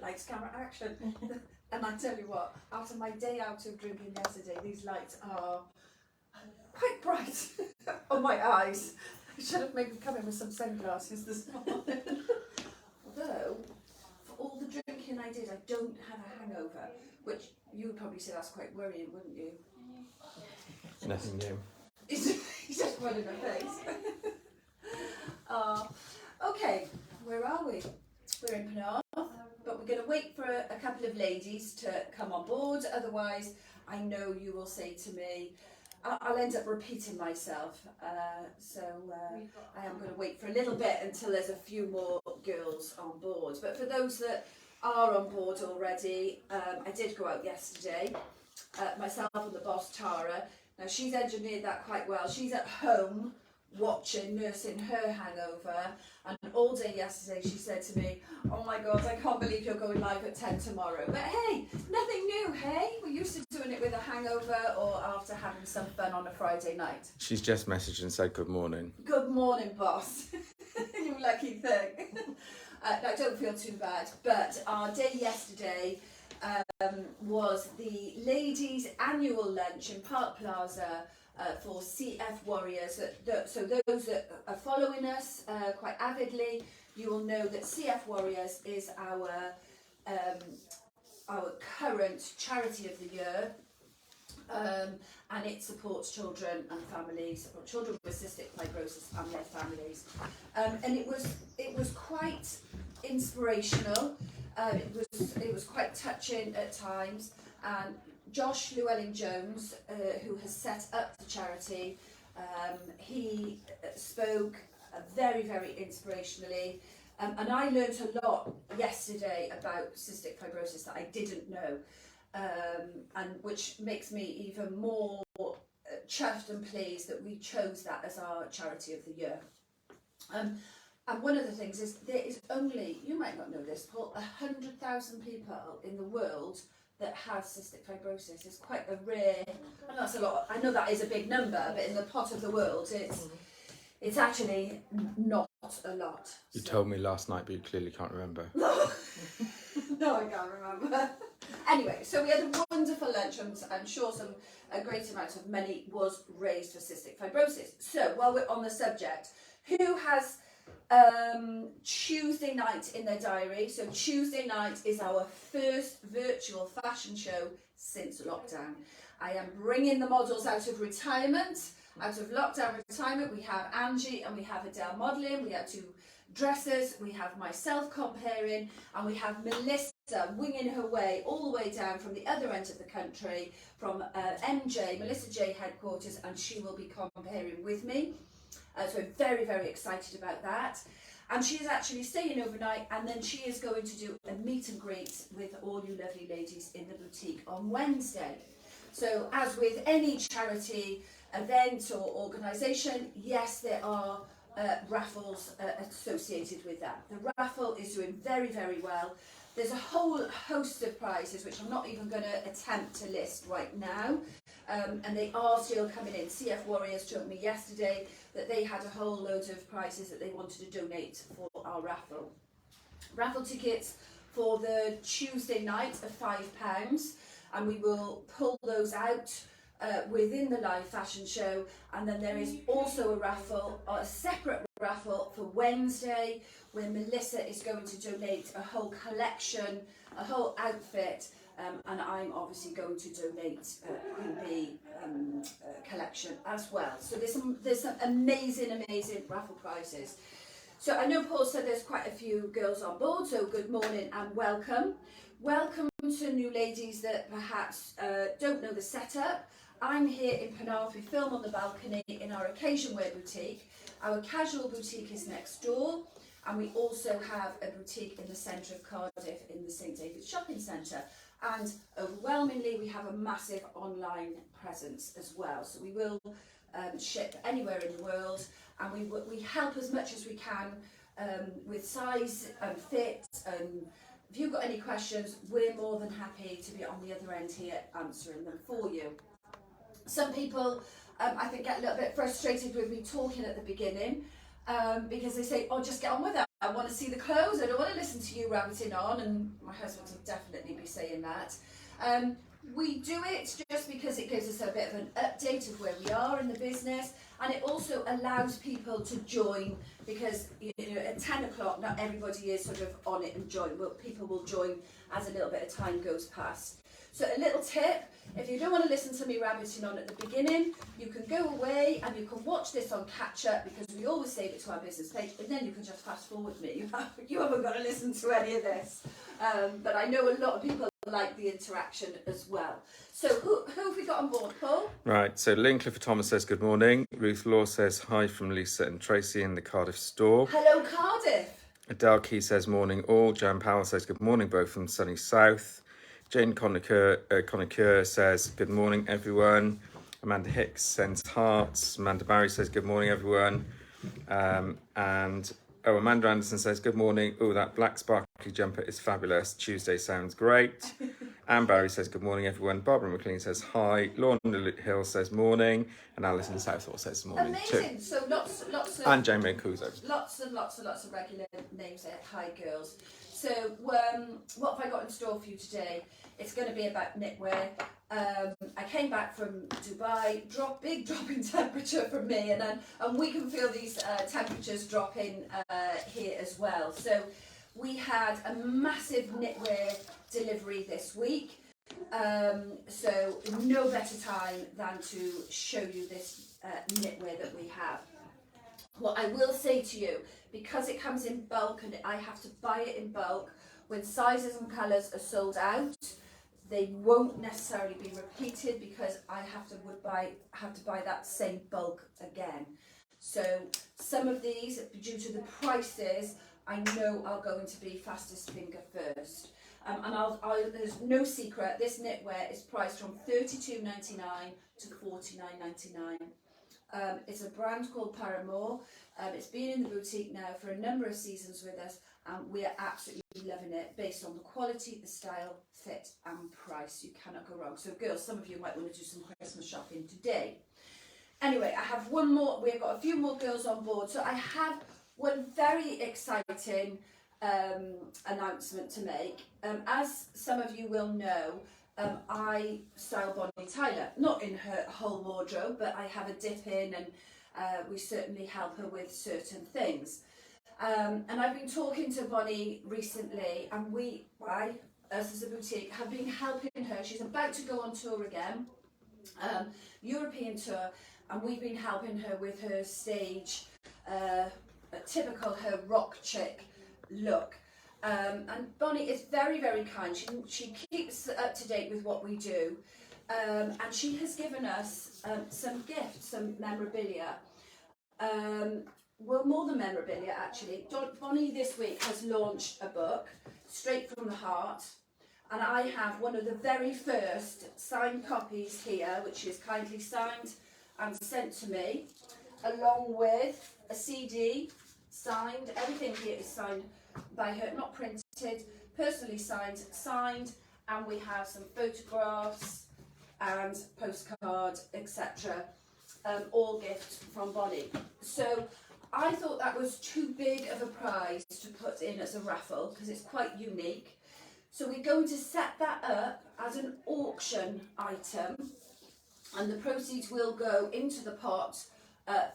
lights, camera, action. And I tell you what, after my day out of drinking yesterday, these lights are quite bright on my eyes. I should have maybe come in with some sunglasses this morning. Although, for all the drinking I did, I don't have a hangover, which you would probably say that's quite worrying, wouldn't you? Nothing new. He's just one in the face. Okay, where are we? We're in Penarth, but we're going to wait for a couple of ladies to come on board. Otherwise, I know you will say to me, I'll end up repeating myself. So I am going to wait for a little bit until there's a few more girls on board. But for those that are on board already, I did go out yesterday. Myself and the boss, Tara. Now, she's engineered that quite well. She's at home watching, nursing her hangover, and all day yesterday she said to me, oh my god, I can't believe you're going live at 10 tomorrow. But hey, nothing new, hey? We're used to doing it with a hangover or after having some fun on a Friday night. She's just messaged and said good morning. Good morning, boss. You lucky thing. I don't feel too bad, but our day yesterday was the ladies' annual lunch in Park Plaza for CF Warriors. So those that are following us quite avidly, you will know that CF Warriors is our current charity of the year, and it supports children and families, or children with cystic fibrosis and their families. And it was quite inspirational. It was quite touching at times, and Josh Llewellyn-Jones, who has set up the charity, he spoke very, very inspirationally, and I learnt a lot yesterday about cystic fibrosis that I didn't know, and which makes me even more chuffed and pleased that we chose that as our charity of the year. And one of the things is there is only, you might not know this, Paul, 100,000 people in the world that have cystic fibrosis. It's quite a rare, I know that's a lot, I know that is a big number, but in the pot of the world it's actually not a lot. You told me last night, but you clearly can't remember. No, I can't remember. Anyway, so we had a wonderful lunch, and I'm sure a great amount of money was raised for cystic fibrosis. So while we're on the subject, who has Tuesday night in their diary? So Tuesday night is our first virtual fashion show since lockdown. I am bringing the models out of retirement, out of lockdown retirement. We have Angie and we have Adele modelling. We have two dressers. We have myself comparing, and we have Melissa winging her way all the way down from the other end of the country, from Melissa J headquarters, and she will be comparing with me. So I'm very, very excited about that. And she is actually staying overnight, and then she is going to do a meet and greet with all you lovely ladies in the boutique on Wednesday. So as with any charity event or organisation, yes, there are raffles associated with that. The raffle is doing very, very well. There's a whole host of prizes which I'm not even going to attempt to list right now, and they are still coming in. CF Warriors told me yesterday that they had a whole load of prizes that they wanted to donate for our raffle. Raffle tickets for the Tuesday night are £5, and we will pull those out within the live fashion show. And then there is also a raffle, a separate raffle for Wednesday, where Melissa is going to donate a whole collection, a whole outfit, and I'm obviously going to donate Queen Bee collection as well. So there's some amazing raffle prizes. So I know Paul said there's quite a few girls on board, so good morning and welcome. Welcome to new ladies that perhaps don't know the setup. I'm here in Penarth. We film on the balcony in our occasion wear boutique. Our casual boutique is next door, and we also have a boutique in the centre of Cardiff in the St David's Shopping Centre. And overwhelmingly, we have a massive online presence as well. So we will ship anywhere in the world, and we help as much as we can with size and fit. And if you've got any questions, we're more than happy to be on the other end here answering them for you. Some people, I think, get a little bit frustrated with me talking at the beginning because they say, oh, just get on with it. I want to see the clothes. I don't want to listen to you rabbiting on, and my husband will definitely be saying that. We do it just because it gives us a bit of an update of where we are in the business, and it also allows people to join, because at 10 o'clock not everybody is sort of on it and join. Well, people will join as a little bit of time goes past. So a little tip, if you don't want to listen to me rabbiting on at the beginning, you can go away and you can watch this on catch up, because we always save it to our business page, and then you can just fast forward me. You haven't got to listen to any of this. But I know a lot of people like the interaction as well. So who have we got on board, Paul? Right, so Lynn Clifford Thomas says good morning. Ruth Law says hi from Lisa and Tracy in the Cardiff store. Hello, Cardiff. Adele Key says morning all. Jan Powell says good morning both from sunny south. Jane Conacher says good morning everyone. Amanda Hicks sends hearts. Amanda Barry says good morning everyone. Amanda Anderson says good morning. Oh, that black sparkly jumper is fabulous. Tuesday sounds great. Anne Barry says good morning everyone. Barbara McLean says hi. Lorna Hill says morning. And Alison Southall says morning Amazing. too. So lots of And Jamie Mancuso. lots of regular names there. Hi girls. So what have I got in store for you today? It's going to be about knitwear. I came back from Dubai, big drop in temperature for me, and we can feel these temperatures dropping here as well. So we had a massive knitwear delivery this week. So no better time than to show you this knitwear that we have. What I will say to you, because it comes in bulk and I have to buy it in bulk, when sizes and colours are sold out, they won't necessarily be repeated, because I have to buy that same bulk again. So some of these, due to the prices, I know are going to be fastest finger first. And there's no secret, this knitwear is priced from $32.99 to $49.99. It's a brand called Paramore. It's been in the boutique now for a number of seasons with us, and we are absolutely loving it based on the quality, the style, fit and price. You cannot go wrong. So girls, some of you might want to do some Christmas shopping today. Anyway, I have one more, we've got a few more girls on board. So I have one very exciting announcement to make. As some of you will know, I style Bonnie Tyler, not in her whole wardrobe, but I have a dip in, and we certainly help her with certain things. And I've been talking to Bonnie recently, and us as a boutique, have been helping her. She's about to go on tour again, European tour, and we've been helping her with her stage, typical her rock chick look. And Bonnie is very, very kind. She keeps up to date with what we do, and she has given us some gifts, some memorabilia. Well, more than memorabilia actually. Bonnie this week has launched a book, Straight from the Heart, and I have one of the very first signed copies here, which is kindly signed and sent to me, along with a CD, signed. Everything here is signed by her, not printed, personally signed, and we have some photographs and postcard, etc. All gifts from Bonnie. So I thought that was too big of a prize to put in as a raffle, because it's quite unique. So we're going to set that up as an auction item, and the proceeds will go into the pot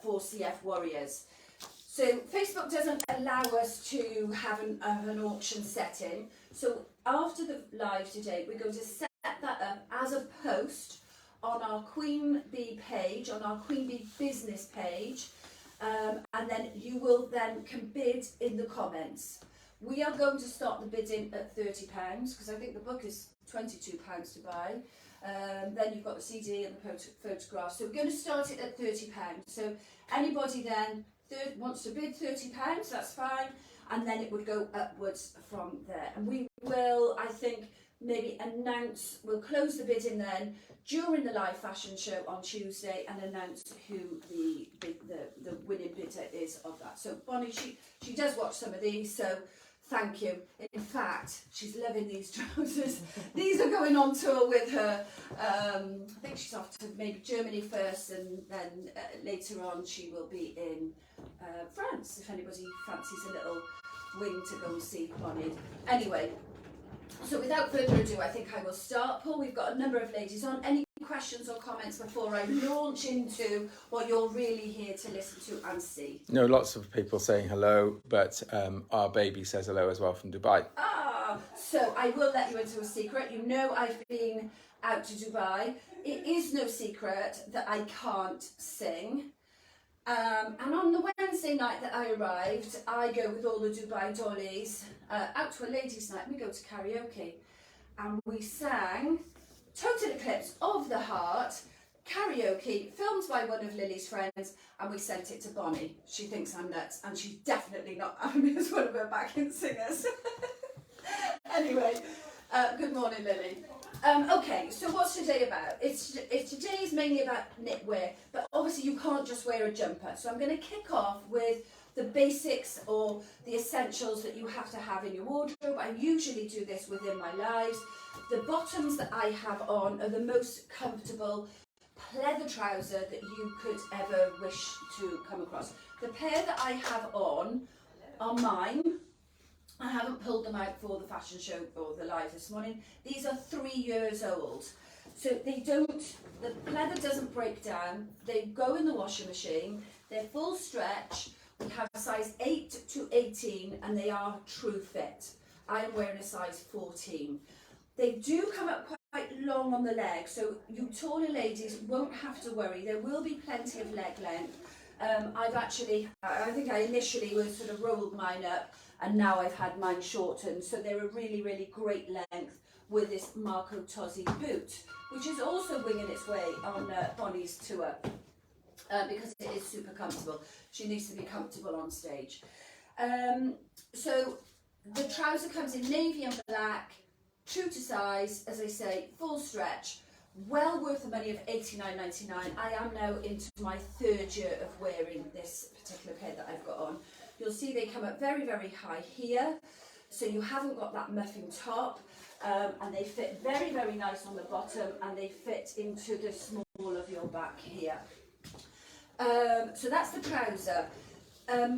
for CF Warriors. So Facebook doesn't allow us to have an auction setting. So after the live today, we're going to set that up as a post on our Queen Bee page, on our Queen Bee business page, and then you will can bid in the comments. We are going to start the bidding at £30, because I think the book is £22 to buy. Then you've got the CD and the photographs. So we're going to start it at £30. So anybody then wants to bid £30, that's fine, and then it would go upwards from there. And we will, I think, maybe we'll close the bidding then during the live fashion show on Tuesday, and announce who the winning bidder is of that. So Bonnie, she does watch some of these, so Thank you. In fact, she's loving these trousers. These are going on tour with her. I think she's off to maybe Germany first, and then later on she will be in France, if anybody fancies a little wing to go and see Bonnie. Anyway, so without further ado, I think I will start. Paul, we've got a number of ladies on. Any questions or comments before I launch into what you're really here to listen to and see? No, lots of people saying hello, but our baby says hello as well from Dubai. So I will let you into a secret. You know I've been out to Dubai. It is no secret that I can't sing. And on the Wednesday night that I arrived, I go with all the Dubai dollies out to a ladies' night. We go to karaoke and we sang Total Eclipse of the Heart, karaoke, filmed by one of Lily's friends, and we sent it to Bonnie. She thinks I'm nuts, and she's definitely not having me as one of her backing singers. Anyway, good morning, Lily. Okay, so what's today about? Today is mainly about knitwear, but obviously you can't just wear a jumper. So I'm going to kick off with the basics or the essentials that you have to have in your wardrobe. I usually do this within my lives. The bottoms that I have on are the most comfortable pleather trouser that you could ever wish to come across. The pair that I have on are mine. I haven't pulled them out for the fashion show or the live this morning. These are 3 years old. So the pleather doesn't break down. They go in the washing machine. They're full stretch. We have size 8 to 18 and they are true fit. I am wearing a size 14. They do come up quite long on the leg, so you taller ladies won't have to worry. There will be plenty of leg length. I think I initially was sort of rolled mine up, and now I've had mine shortened. So they're a really, really great length with this Marco Tozzi boot, which is also winging its way on Bonnie's tour because it is super comfortable. She needs to be comfortable on stage. So the trouser comes in navy and black, true to size, as I say, full stretch, well worth the money of $89.99. I am now into my 3rd year of wearing this particular pair that I've got on. You'll see they come up very, very high here, so you haven't got that muffin top, and they fit very, very nice on the bottom, and they fit into the small of your back here. So that's the trouser.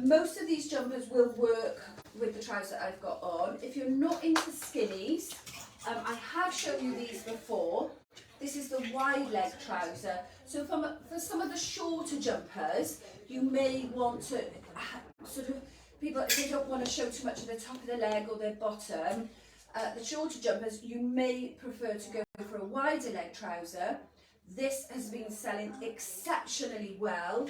Most of these jumpers will work with the trouser I've got on. If you're not into skinnies, I have shown you these before. This is the wide leg trouser. So for some of the shorter jumpers, you may want to people, if they don't want to show too much of the top of the leg or their bottom, the shorter jumpers, you may prefer to go for a wider leg trouser. This has been selling exceptionally well,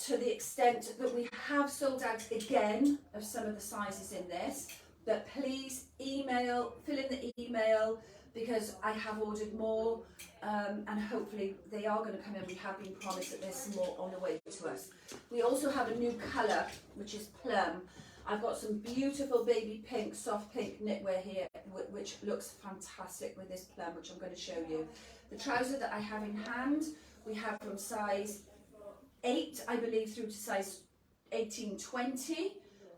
to the extent that we have sold out again of some of the sizes in this. But please fill in the email, because I have ordered more, and hopefully they are going to come in. We have been promised that there's some more on the way to us. We also have a new colour, which is plum. I've got some beautiful baby pink, soft pink knitwear here, which looks fantastic with this plum, which I'm going to show you. The trouser that I have in hand, we have from size 8, I believe, through to size 18-20,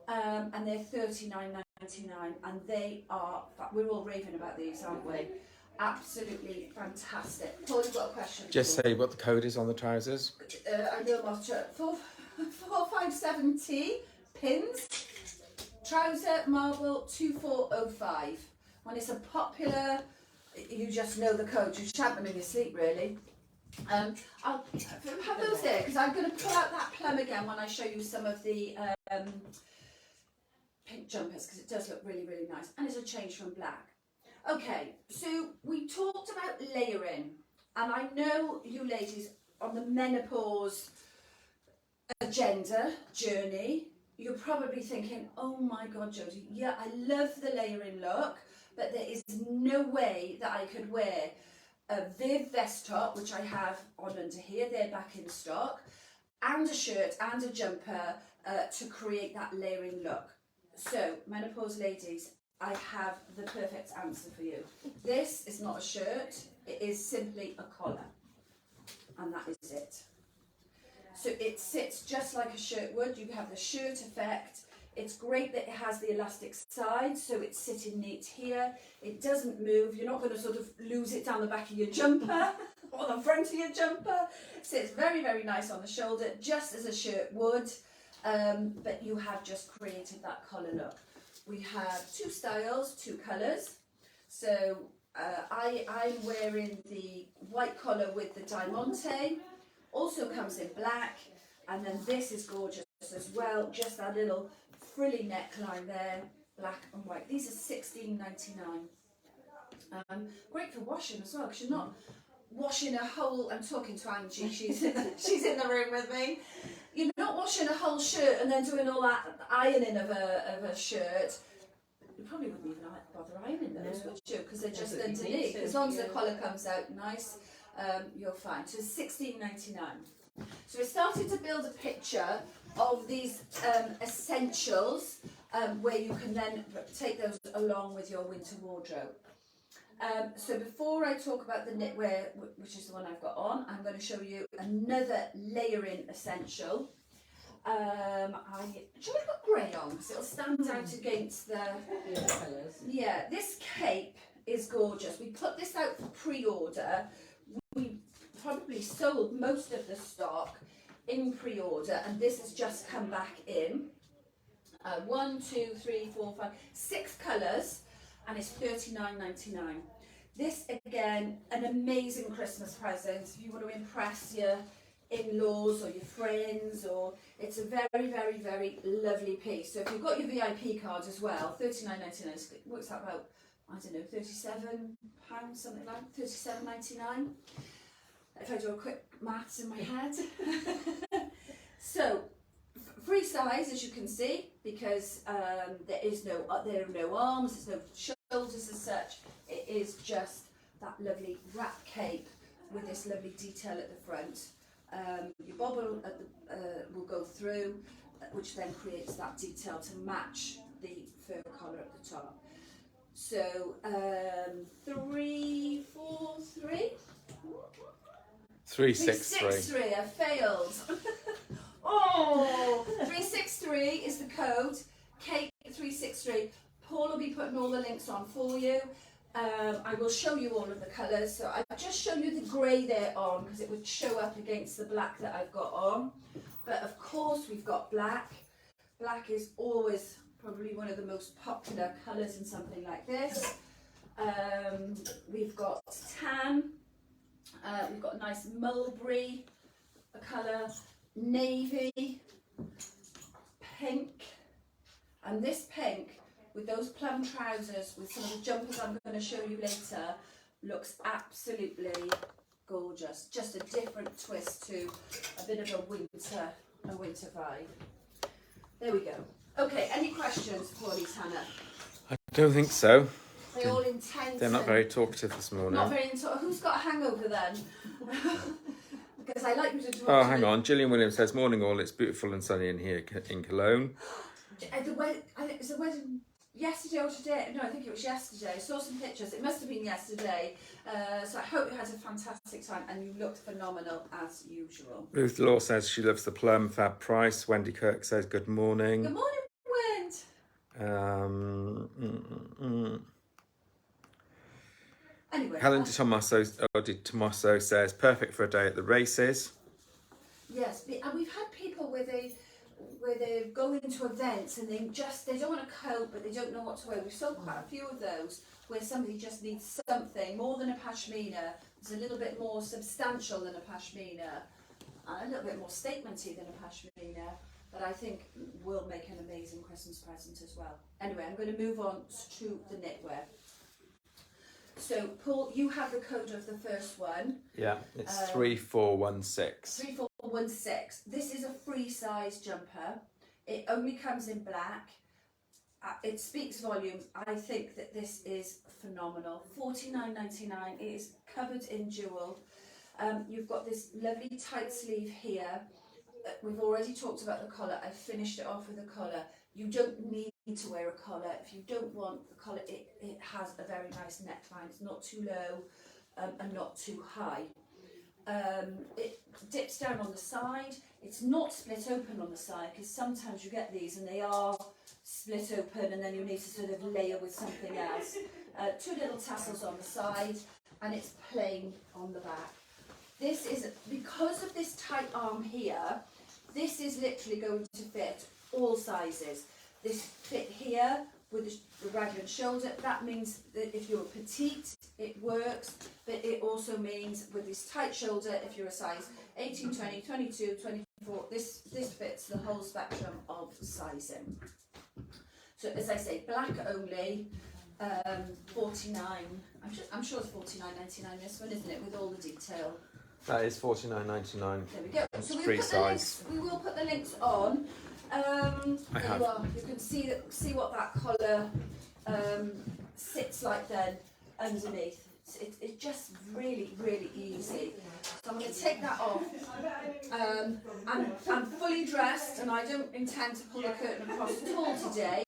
and they're $39.99, and they are, we're all raving about these, aren't we? Absolutely fantastic. Paul, you've got a question? Just say what the code is on the trousers. I know I'm 457T, pins, trouser marble 2405. When it's a popular, you just know the code, you chant them in your sleep really. I'll have those there, because I'm going to pull out that plum again when I show you some of the pink jumpers, because it does look really, really nice, and it's a change from black. Okay, so we talked about layering, and I know you ladies on the menopause agenda, journey, you're probably thinking, oh my God, Jodie, yeah, I love the layering look, but there is no way that I could wear a Viv vest top, which I have on under here, they're back in stock, and a shirt and a jumper to create that layering look. So, menopause ladies, I have the perfect answer for you. This is not a shirt, it is simply a collar, and that is it. So it sits just like a shirt would. You have the shirt effect, It's great that it has the elastic side, so it's sitting neat here. It doesn't move. You're not going to sort of lose it down the back of your jumper or the front of your jumper. It sits very, very nice on the shoulder, just as a shirt would, but you have just created that collar look. We have 2 styles, 2 colours. So I'm wearing the white collar with the diamante, also comes in black, and then this is gorgeous as well, just that little frilly neckline there, black and white. These are $16.99. Great for washing as well, because you're not washing a whole, I'm talking to Angie, she's in the room with me. You're not washing a whole shirt and then doing all that ironing of a shirt. You probably wouldn't even bother ironing those, would you? Because they're just underneath. As long as the collar comes out nice, you're fine. So it's $16.99. So we started to build a picture of these essentials where you can then take those along with your winter wardrobe. So before I talk about the knitwear, which is the one I've got on, I'm going to show you another layering essential. Should I put grey on because it'll stand out against the colours? Yeah, this cape is gorgeous. We put this out for pre-order. We probably sold most of the stock in pre-order, and this has just come back in. 1, 2, 3, 4, 5, 6 colours, and it's $39.99. This again, an amazing Christmas present if you want to impress your in-laws or your friends, or it's a very, very, very lovely piece. So if you've got your VIP card as well, $39.99 works out about, I don't know, £37, something like $37.99. If I do a quick maths in my head. So free size, as you can see, because there are no arms, there's no shoulders as such. It is just that lovely wrap cape with this lovely detail at the front. Your bobble will go through, which then creates that detail to match the fur collar at the top. So 3, 4, 3. 363. I failed. Oh, 363 is the code. Cape 363. Paul will be putting all the links on for you. I will show you all of the colours. So I've just shown you the grey there on because it would show up against the black that I've got on. But of course we've got black. Black is always probably one of the most popular colours in something like this. We've got tan. We've got a nice mulberry colour, navy, pink, and this pink with those plum trousers with some of the jumpers I'm going to show you later looks absolutely gorgeous. Just a different twist to a bit of a winter vibe. There we go. Okay, any questions for me, Hannah? I don't think so. They're all intense. They're not very talkative this morning. Not very intense. Who's got a hangover then? Because I like you to talk. Oh, hang on. Gillian Williams says, morning all, it's beautiful and sunny in here in Cologne. Is the wedding yesterday or today? No, I think it was yesterday. I saw some pictures. It must have been yesterday. So I hope you had a fantastic time and you looked phenomenal as usual. Ruth Law says she loves the plum, fab price. Wendy Kirk says, good morning. Good morning, Wendy. Anyway, Helen Di Tommaso says, perfect for a day at the races. Yes, and we've had people where they go into events and they don't want to cope, but they don't know what to wear. We've sold quite a few of those where somebody just needs something more than a pashmina. It's a little bit more substantial than a pashmina, and a little bit more statementy than a pashmina, that I think will make an amazing Christmas present as well. Anyway, I'm going to move on to the knitwear. So, Paul, you have the code of the first one. Yeah, it's 3416. 3416. This is a free size jumper. It only comes in black. It speaks volumes. I think that this is phenomenal. $49.99. It is covered in jewel. You've got this lovely tight sleeve here. We've already talked about the collar. I finished it off with a collar. You don't need to wear a collar. If you don't want the collar, it has a very nice neckline. It's not too low and not too high. It dips down on the side. It's not split open on the side, because sometimes you get these and they are split open and then you need to sort of layer with something else. 2 little tassels on the side, and it's plain on the back. This is, because of this tight arm here, this is literally going to fit all sizes. This fit here with the raglan shoulder. That means that if you're petite, it works, but it also means with this tight shoulder, if you're a size 18, 20, 22, 24, this fits the whole spectrum of sizing. So as I say, black only, 49, I'm sure it's 49.99 this one, isn't it, with all the detail. That is $49.99. There we go. It's So free size. we will put the links on. There you are. You can see what that collar sits like then underneath. It's just really, really easy. So I'm going to take that off. I'm fully dressed, and I don't intend to pull the curtain across at all today.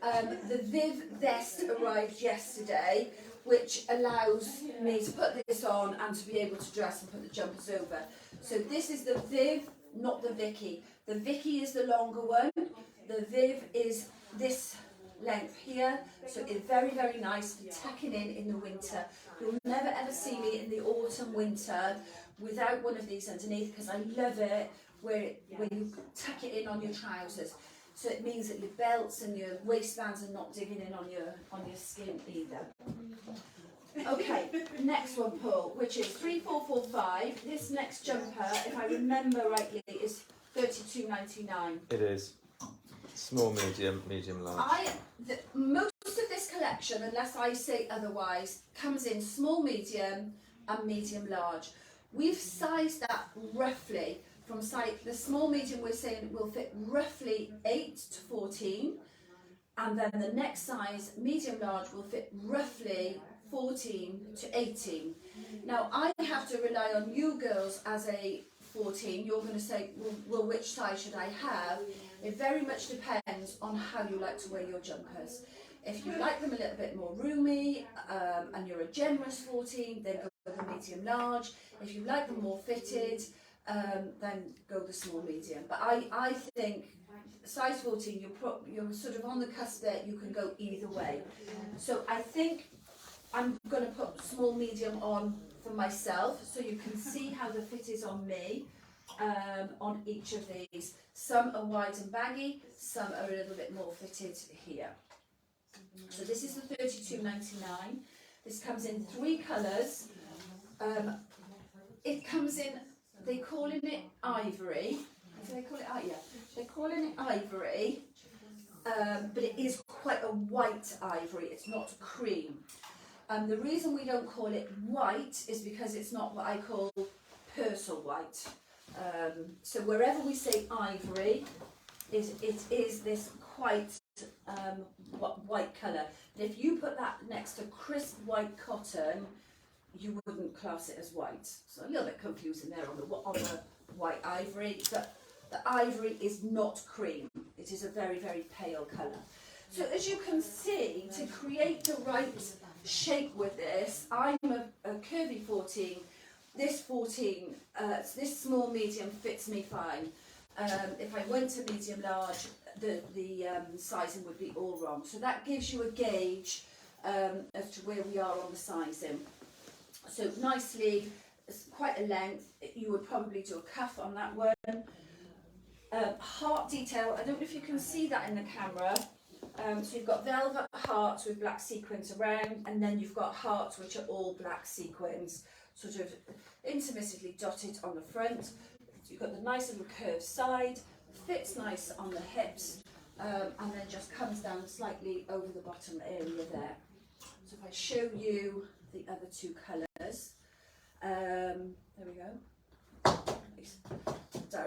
The Viv vest arrived yesterday, which allows me to put this on and to be able to dress and put the jumpers over. So this is the Viv, not the Vicky. The Vicky is the longer one. The Viv is this length here. So it's very, very nice for tucking in the winter. You'll never ever see me in the autumn winter without one of these underneath, because I love it where you tuck it in on your trousers. So it means that your belts and your waistbands are not digging in on your skin either. Okay, next one, Paul, which is 3445. This next jumper, if I remember rightly, is $32.99. It is. Small, medium, large. Most of this collection, unless I say otherwise, comes in small, medium and medium large. We've sized that roughly from the small, medium we're saying will fit roughly 8 to 14, and then the next size, medium large, will fit roughly 14 to 18. Now I have to rely on you girls as a 14. You're going to say, well, which size should I have? It very much depends on how you like to wear your jumpers. If you like them a little bit more roomy and you're a generous 14, then go with the medium large. If you like them more fitted, then go the small medium. But I think size 14, you're sort of on the cusp there. You can go either way. So I think I'm going to put small medium on for myself, so you can see how the fit is on me on each of these. Some are wide and baggy, some are a little bit more fitted here. So this is the $32.99. This comes in 3 colours. It comes in, they calling it ivory. Do they call it? Yeah, they're calling it ivory, but it is quite a white ivory. It's not cream. The reason we don't call it white is because it's not what I call Purcell white. So wherever we say ivory, it is this quite white colour. And if you put that next to crisp white cotton, you wouldn't class it as white. So a little bit confusing there on the white ivory, but the ivory is not cream. It is a very, very pale colour. So as you can see, to create the right shape with this, I'm a curvy 14. This 14, this small medium fits me fine. If I went to medium large, the sizing would be all wrong. So that gives you a gauge as to where we are on the sizing. So nicely, it's quite a length. You would probably do a cuff on that one. Heart detail, I don't know if you can see that in the camera. So you've got velvet hearts with black sequins around, and then you've got hearts which are all black sequins, sort of intermittently dotted on the front. You've got the nice little curved side, fits nice on the hips, and then just comes down slightly over the bottom area there. So if I show you the other 2 colours, there we go.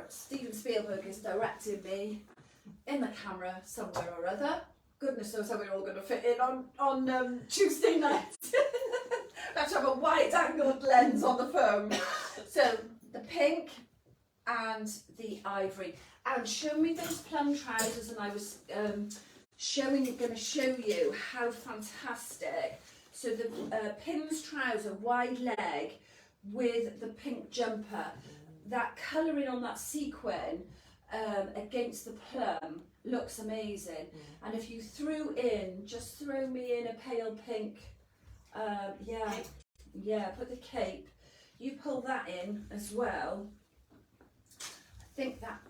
Steven Spielberg is directing me in the camera somewhere or other. Goodness knows how we're all going to fit in on Tuesday night. Let's have a wide-angled lens on the phone. So the pink and the ivory. And show me those plum trousers, and I was going to show you how fantastic. So the Pim's trouser, wide leg, with the pink jumper. That colouring on that sequin against the plum looks amazing. And if you just throw me in a pale pink, put the cape, you pull that in as well. I think that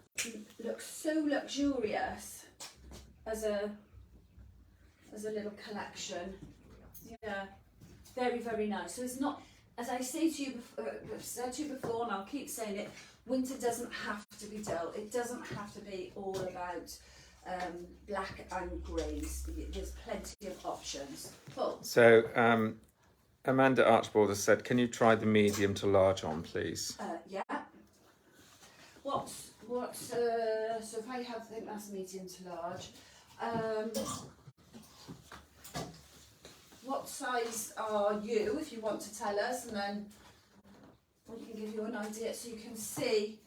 looks so luxurious as a little collection. Yeah, very, very nice. So it's not, as I say to you, I've said to you before, and I'll keep saying it, winter doesn't have to be dull. It doesn't have to be all about black and greys. There's plenty of options. Cool. So Amanda Archibald has said, can you try the medium to large on, please? Yeah. So if I think that's medium to large. What size are you, if you want to tell us, and then we can give you an idea so you can see.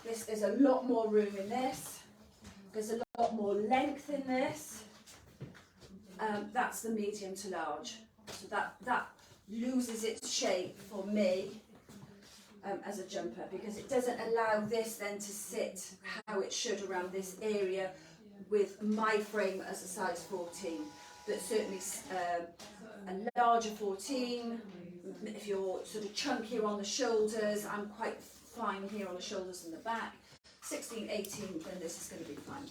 There's a lot more room in this. There's a lot more length in this. That's the medium to large. So that loses its shape for me as a jumper, because it doesn't allow this then to sit how it should around this area with my frame as a size 14. But certainly a larger 14, if you're sort of chunkier on the shoulders, I'm quite fine here on the shoulders and the back. 16, 18, then this is going to be fine.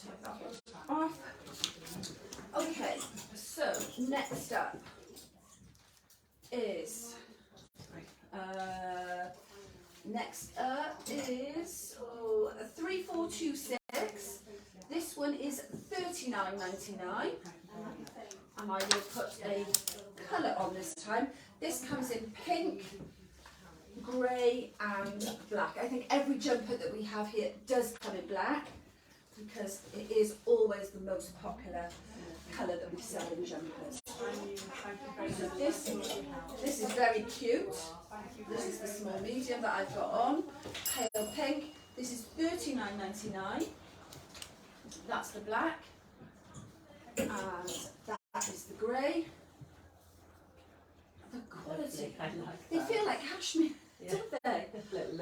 Take that one off. Okay, so next up is a 3426. This one is $39.99, and I will put a colour on this time. This comes in pink, grey and black. I think every jumper that we have here does come in black, because it is always the most popular colour that we sell in jumpers. So this is very cute. This is the small medium that I've got on, pale pink. This is $39.99. That's the black, and that is the grey. The quality, they feel like cashmere, don't they?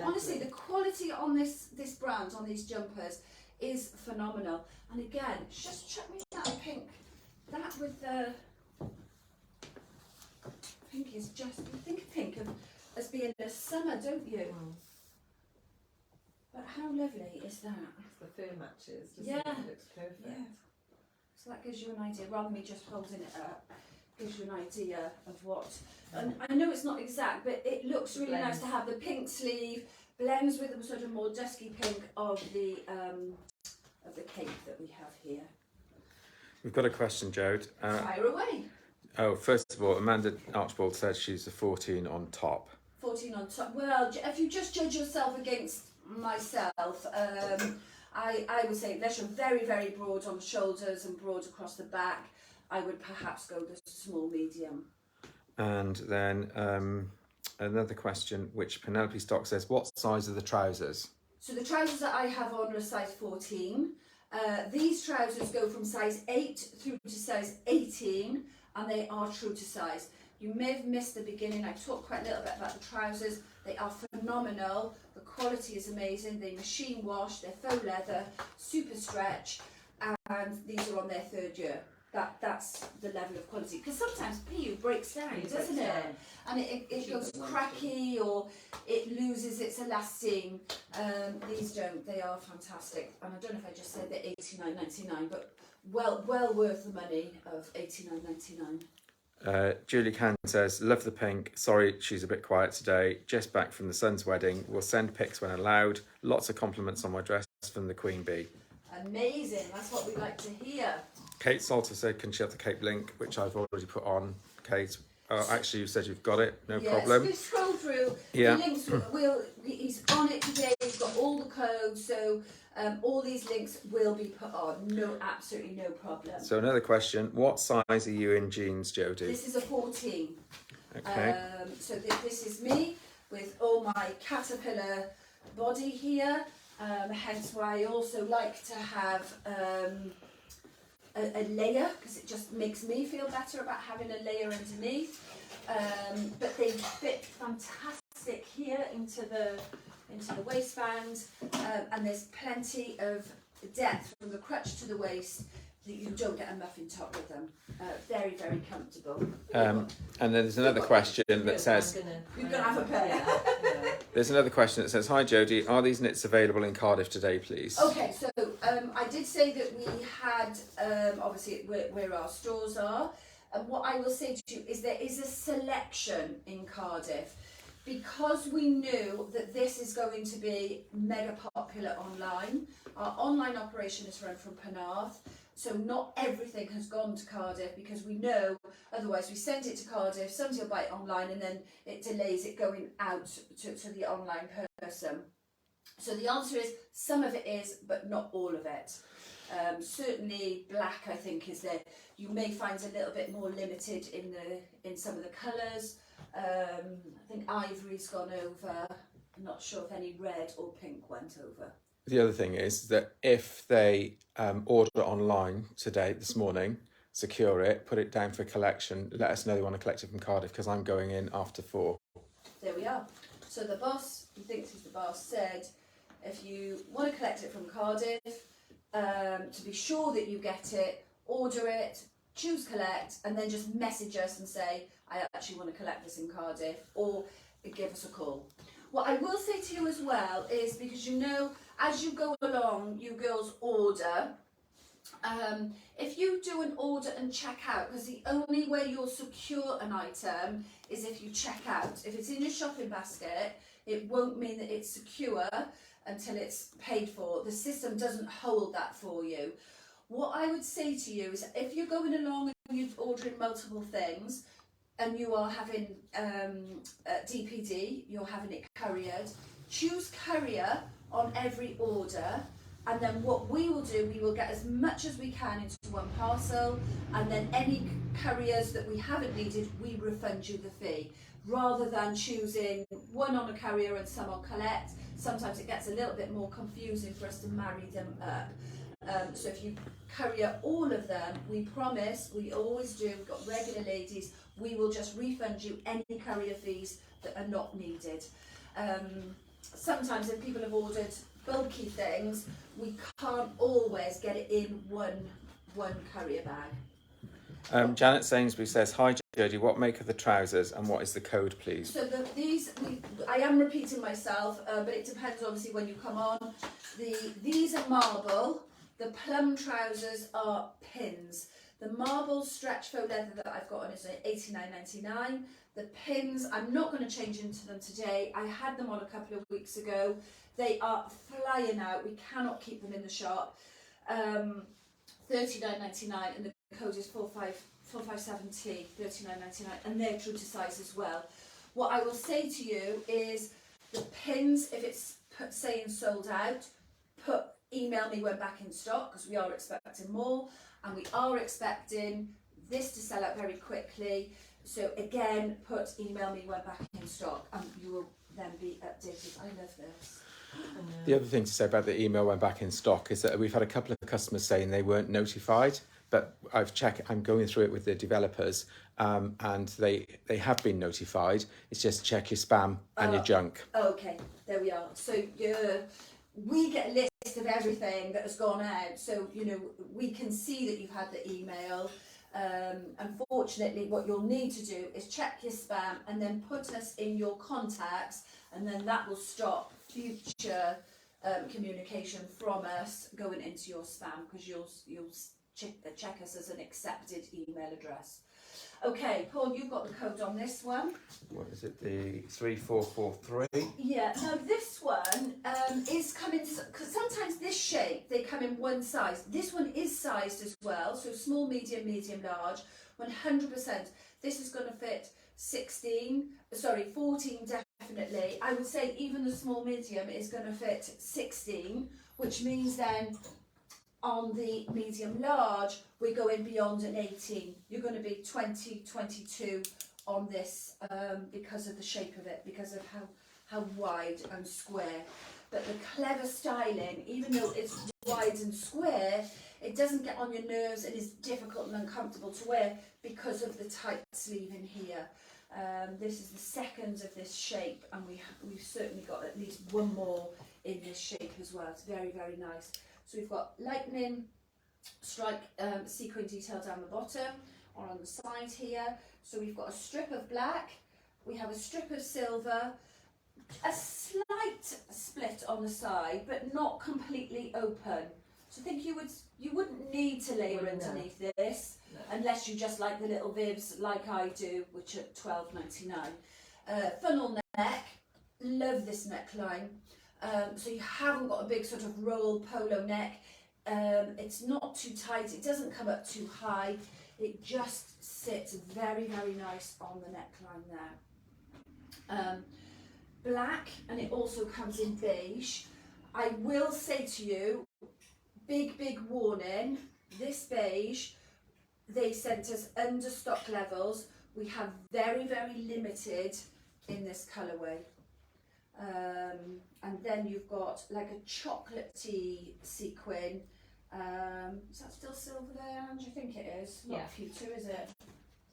Honestly, the quality on this brand, on these jumpers, is phenomenal. And again, just check me that pink. That with the pink is just, you think of pink as being the summer, don't you? But how lovely is that? The fur matches, doesn't Yeah. it? It looks perfect. Yeah. So that gives you an idea, rather than me just holding it up, gives you an idea of what. And I know it's not exact, but it looks really nice to have the pink sleeve, blends with the sort of more dusky pink of the cape that we have here. We've got a question, Jode. Fire away. First of all, Amanda Archibald said she's a 14 on top. 14 on top. Well, if you just judge yourself against myself, I would say, unless you're very, very broad on the shoulders and broad across the back, I would perhaps go the small medium. And then another question, which Penelope Stock says, what size are the trousers? So the trousers that I have on are a size 14. These trousers go from size 8 through to size 18, and they are true to size. You may have missed the beginning. I talked quite a little bit about the trousers. They are phenomenal. The quality is amazing. They machine wash, they're faux leather, super stretch, and these are on their 3rd year. That's the level of quality. Because sometimes PU breaks down, doesn't it? And it goes cracky, or it loses its elastine. These don't. They are fantastic. And I don't know if I just said they're $89.99, but well worth the money of $89.99. Julie Can says, love the pink. Sorry, she's a bit quiet today. Just back from the son's wedding. We'll send pics when allowed. Lots of compliments on my dress from the Queen Bee. Amazing. That's what we like to hear. Kate Salter said, can she have the cape link, which I've already put on. Kate, actually, you said you've got it. No problem. Yes, scroll through. Yeah. The links he's on it today. He's got all the codes. So all these links will be put on. Absolutely no problem. So another question, what size are you in jeans, Jodie? This is a 14. Okay. So this is me with all my caterpillar body here. Hence why I also like to have a layer, because it just makes me feel better about having a layer underneath. But they fit fantastic here into the waistband, and there's plenty of depth from the crotch to the waist that you don't get a muffin top with them. Very, very comfortable. And then there's another question that says, You're going to have a pair. Yeah. there's another question that says, hi Jodie, are these knits available in Cardiff today, please? Okay, so I did say that we had, obviously, where our stores are. And what I will say to you is there is a selection in Cardiff. Because we knew that this is going to be mega popular online, our online operation is run from Penarth. So not everything has gone to Cardiff, because we know otherwise we send it to Cardiff, somebody will buy it online, and then it delays it going out to the online person. So the answer is some of it is, but not all of it. Certainly black, I think, is there. You may find a little bit more limited in some of the colours. I think ivory's gone over. I'm not sure if any red or pink went over. The other thing is that if they order online this morning, secure it, put it down for collection, let us know they want to collect it from Cardiff, because I'm going in after 4. There we are. So the boss, who thinks he's the boss, said if you want to collect it from Cardiff, to be sure that you get it, order it, choose collect, and then just message us and say, I actually want to collect this in Cardiff, or give us a call. What I will say to you as well is, because you know, as you go along, you girls order. If you do an order and check out, because the only way you'll secure an item is if you check out. If it's in your shopping basket, it won't mean that it's secure until it's paid for. The system doesn't hold that for you. What I would say to you is, if you're going along and you're ordering multiple things, and you are having DPD, you're having it couriered, choose courier on every order, and then what we will do, we will get as much as we can into one parcel, and then any couriers that we haven't needed, we refund you the fee, rather than choosing one on a courier and some on collect. Sometimes it gets a little bit more confusing for us to marry them up. So if you courier all of them, we promise, we always do, we've got regular ladies, we will just refund you any courier fees that are not needed. Sometimes if people have ordered bulky things, we can't always get it in one courier bag. Janet Sainsbury says, hi Jodie, what make of the trousers and what is the code, please? So I am repeating myself, but it depends obviously when you come on. These are marble, the plum trousers are pins. The marble stretch faux leather that I've got on is £89.99. The pins, I'm not going to change into them today. I had them on a couple of weeks ago. They are flying out. We cannot keep them in the shop. £39.99, and the code is 457T, £39.99, and they're true to size as well. What I will say to you is the pins, if it's saying sold out, email me when back in stock, because we are expecting more, and we are expecting this to sell out very quickly. So again, email me when back in stock, and you will then be updated. I love this. The other thing to say about the email when back in stock is that we've had a couple of customers saying they weren't notified, but I'm going through it with the developers, and they have been notified. It's just check your spam and your junk. Okay, there we are. So we get a list of everything that has gone out, so we can see that you've had the email. Unfortunately, what you'll need to do is check your spam and then put us in your contacts, and then that will stop future communication from us going into your spam, because you'll check us as an accepted email address. Okay, Paul, you've got the code on this one. What is it? The 3443? Yeah, now this one is coming, because sometimes this shape, they come in one size. This one is sized as well, so small, medium, large, 100%. This is going to fit 14 definitely. I would say even the small, medium is going to fit 16, which means then on the medium large, we're going beyond an 18. You're going to be 20, 22 on this because of the shape of it, because of how wide and square. But the clever styling, even though it's wide and square, it doesn't get on your nerves and is difficult and uncomfortable to wear because of the tight sleeve in here. This is the second of this shape, and we've certainly got at least one more in this shape as well. It's very, very nice. So we've got lightning strike sequin detail down the bottom or on the side here. So we've got a strip of black, we have a strip of silver, a slight split on the side, but not completely open. So I think you wouldn't need to layer underneath this, unless you just like the little bibs like I do, which are $12.99. Funnel neck, love this neckline. So you haven't got a big sort of roll polo neck. It's not too tight, it doesn't come up too high. It just sits very, very nice on the neckline there. Black, and it also comes in beige. I will say to you, big warning, this beige, they sent us under stock levels. We have very, very limited in this colourway. And then you've got like a chocolatey sequin. Is that still silver there, Ange? I think it is. Not Yeah. future, is it?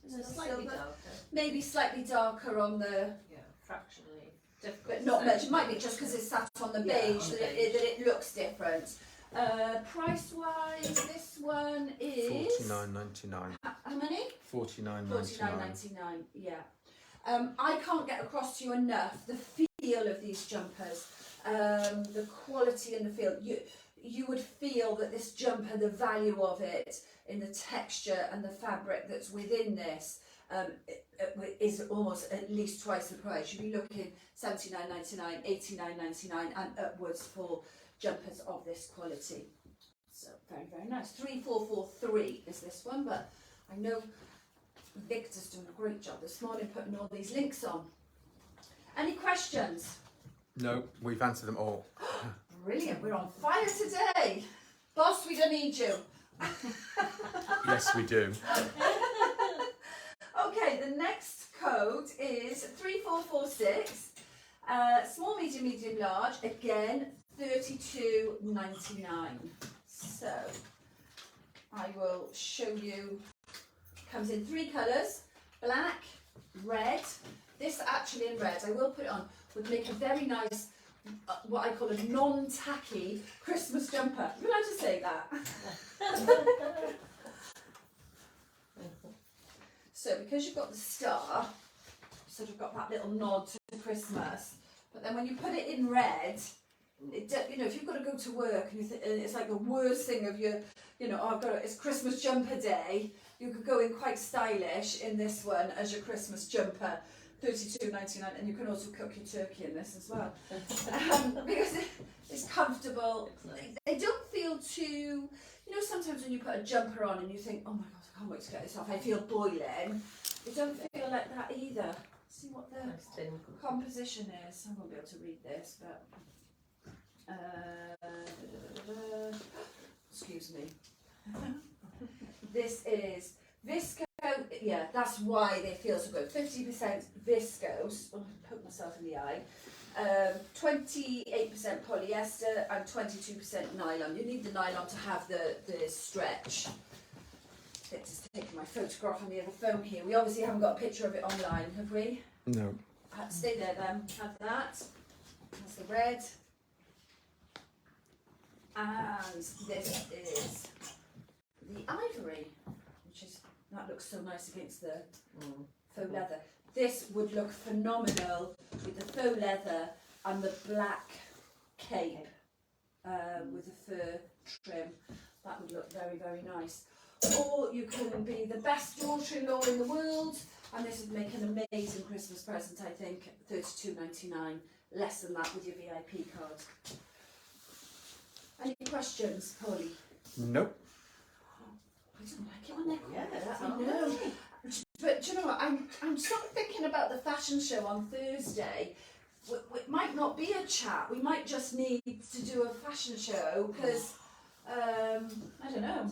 Is it Slightly silver? darker. Maybe slightly darker on the, Yeah, fractionally. Difficult but to not say. much. It might be just because it's sat on the Yeah, beige on the that beige. it looks different. Price wise, this one is $49.99. how many? $49.99. $49.99. Yeah. I can't get across to you enough the feel of these jumpers, the quality and the feel. You would feel that this jumper, the value of it in the texture and the fabric that's within this, is almost at least twice the price. You'd be looking $79.99, $89.99 and upwards for jumpers of this quality. So very, very nice. 3443 is this one, but I know Victor's doing a great job this morning putting all these links on. Any questions? No, we've answered them all. Brilliant, we're on fire today. Boss, we don't need you. Yes, we do. Okay, the next code is 3446. Small, medium, large. Again, $32.99. So I will show you. Comes in 3 colours: black, red. This actually in red, I will put it on, would make a very nice, what I call a non-tacky Christmas jumper. You're allowed to say that. So because you've got the star, sort of got that little nod to Christmas, but then when you put it in red, you know, if you've got to go to work and it's like the worst thing of your, you know, oh, it's Christmas jumper day, you could go in quite stylish in this one as your Christmas jumper, $32.99, and you can also cook your turkey in this as well, because it's comfortable. They don't feel too, you know, sometimes when you put a jumper on and you think, oh my god, I can't wait to get this off, I feel boiling. They don't feel like that either. See what the composition is. I won't be able to read this, but excuse me. This is viscose. Yeah, that's why they feel so good. 50% viscose. Oh, I poked myself in the eye. 28% polyester and 22% nylon. You need the nylon to have the stretch. It's just taking my photograph on the other phone here. We obviously haven't got a picture of it online, have we? No. Stay there then. Have that. That's the red. And this is the ivory, that looks so nice against the faux leather. This would look phenomenal with the faux leather and the black cape with the fur trim. That would look very, very nice. Or you can be the best daughter-in-law in the world, and this would make an amazing Christmas present, I think. $32.99, less than that with your VIP card. Any questions, Polly? Nope. I don't like it when they're quiet. Yeah, I know. But do you know what? I'm sort of thinking about the fashion show on Thursday. It might not be a chat. We might just need to do a fashion show because I don't know.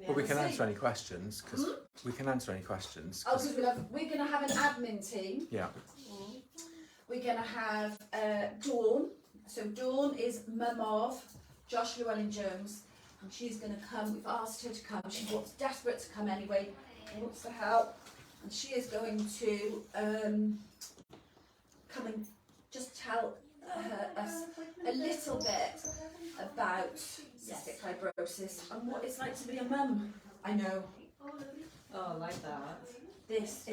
Well, we can see. answer any questions because we can answer any questions. Oh, because we're going to have an admin team. Yeah. We're going to have Dawn. So Dawn is mum of Josh Llewellyn-Jones, and she's going to come. We've asked her to come. She was desperate to come anyway. Wants to help, and she is going to come and just tell us a little bit about cystic fibrosis and what it's like to be a mum. I know. Oh, I like that. This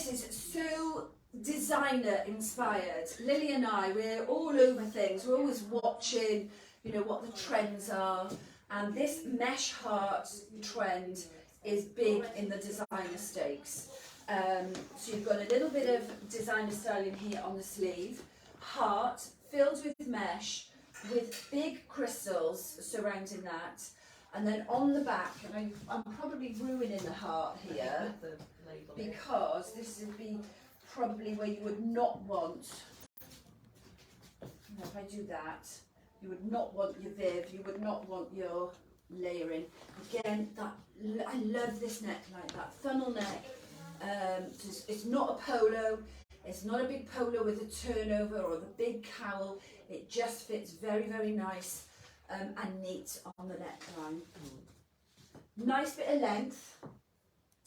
is so designer inspired. Lily and I, we're all over things. We're always watching, you know, what the trends are. And this mesh heart trend is big in the designer stakes. So you've got a little bit of designer styling here on the sleeve. Heart filled with mesh with big crystals surrounding that. And then on the back, and I'm probably ruining the heart here, because this would be probably where you would not want, you know, if I do that, you would not want your viv, you would not want your layering. Again, that I love this neckline, that funnel neck. It's not a polo, it's not a big polo with a turnover or the big cowl. It just fits very, very nice and neat on the neckline. Nice bit of length.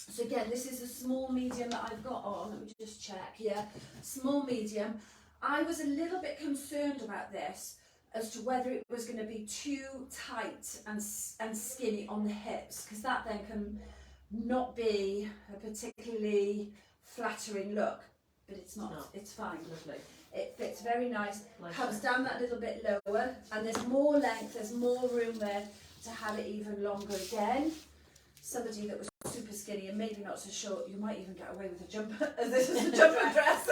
So again, this is a small medium that I've got on. Let me just check. Yeah, small medium. I was a little bit concerned about this as to whether it was going to be too tight and skinny on the hips, because that then can not be a particularly flattering look. But it's not. It's fine. Lovely. It fits very nice. Comes down that little bit lower, and there's more length. There's more room there to have it even longer again. Somebody that was super skinny and maybe not so short, you might even get away with a jumper. This is a jumper dress,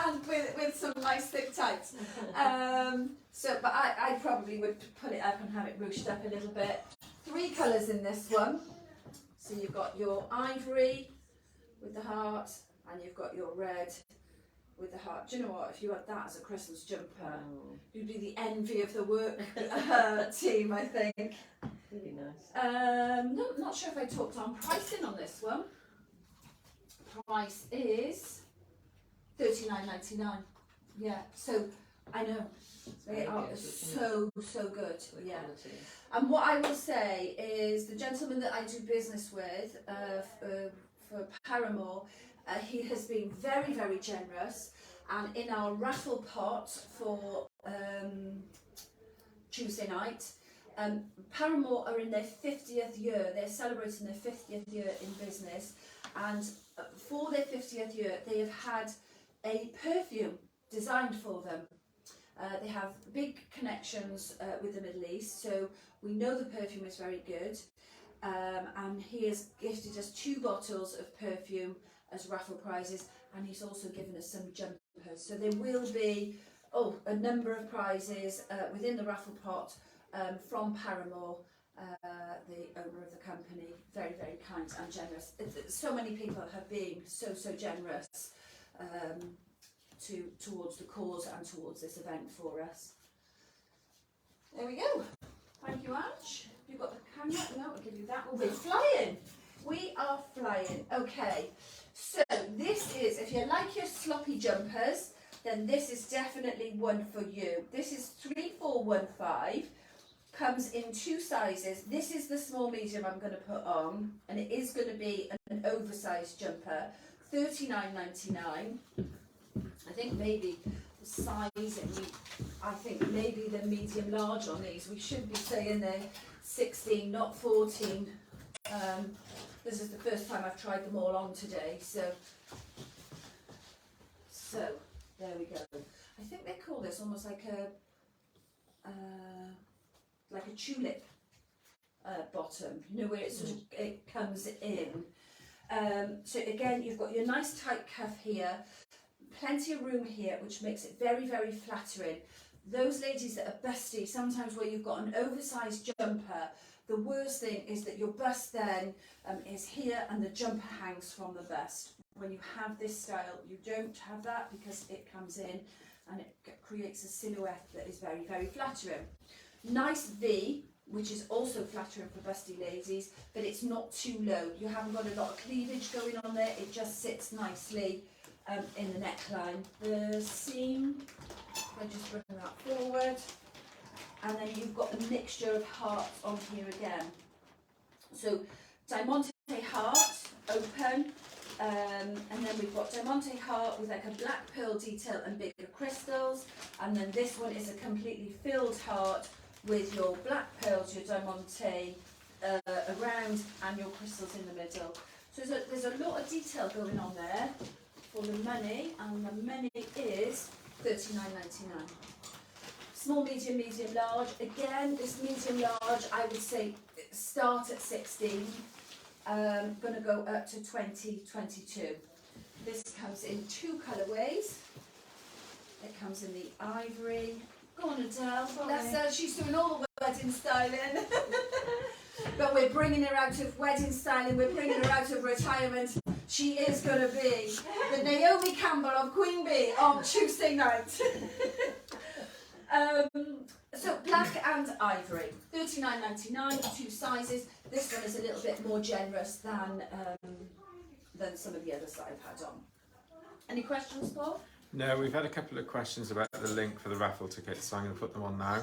and with some nice thick tights. But I probably would put it up and have it ruched up a little bit. 3 colours in this one. So you've got your ivory with the heart, and you've got your red with the heart. Do you know what? If you had that as a Christmas jumper, you'd be the envy of the work team, I think. Really nice. Not sure if I talked on pricing on this one. Price is $39.99. Yeah, so I know they are so good. Yeah. And what I will say is the gentleman that I do business with for Paramore, he has been very, very generous, and in our raffle pot for Tuesday night, Paramore are in their 50th year. They're celebrating their 50th year in business, and for their 50th year they have had a perfume designed for them. They have big connections with the Middle East, so we know the perfume is very good, and he has gifted us 2 bottles of perfume as raffle prizes, and he's also given us some jumpers. So there will be a number of prizes within the raffle pot from Paramore, the owner of the company. Very, very kind and generous. So many people have been so generous towards the cause and towards this event for us. There we go. Thank you, Ange. You've got the camera? No, I'll give you that. We're flying. We are flying. Okay. So this is, if you like your sloppy jumpers, then this is definitely one for you. This is 3415. Comes in 2 sizes. This is the small medium I'm going to put on, and it is going to be an oversized jumper. $39.99. I think maybe the sizing, I think maybe the medium large on these, we should be saying they're 16, not 14. This is the first time I've tried them all on today, so there we go. I think they call this almost like a tulip bottom, you know, where it sort of it comes in. So again, you've got your nice tight cuff here, plenty of room here, which makes it very, very flattering. Those ladies that are busty, sometimes where you've got an oversized jumper, the worst thing is that your bust then is here and the jumper hangs from the bust. When you have this style, you don't have that because it comes in and it creates a silhouette that is very, very flattering. Nice V, which is also flattering for busty ladies, but it's not too low. You haven't got a lot of cleavage going on there. It just sits nicely in the neckline. The seam, if I just bring that forward, and then you've got a mixture of hearts on here again. So diamante heart, open, and then we've got diamante heart with like a black pearl detail and bigger crystals, and then this one is a completely filled heart with your black pearls, your diamante around, and your crystals in the middle. So there's a lot of detail going on there for the money, and the money is $39.99. Small, medium, medium, large. Again, this medium large, I would say start at 16. Going to go up to 20, 22. This comes in two colourways. It comes in the ivory. Go on, Adele. That's her. She's doing all the wedding styling. But we're bringing her out of wedding styling. We're bringing her out of retirement. She is going to be the Naomi Campbell of Queen Bee on Tuesday night. So black and ivory, $39.99, two sizes. This one is a little bit more generous than some of the others that I've had on. Any questions, Paul? No, we've had a couple of questions about the link for the raffle tickets, so I'm going to put them on now.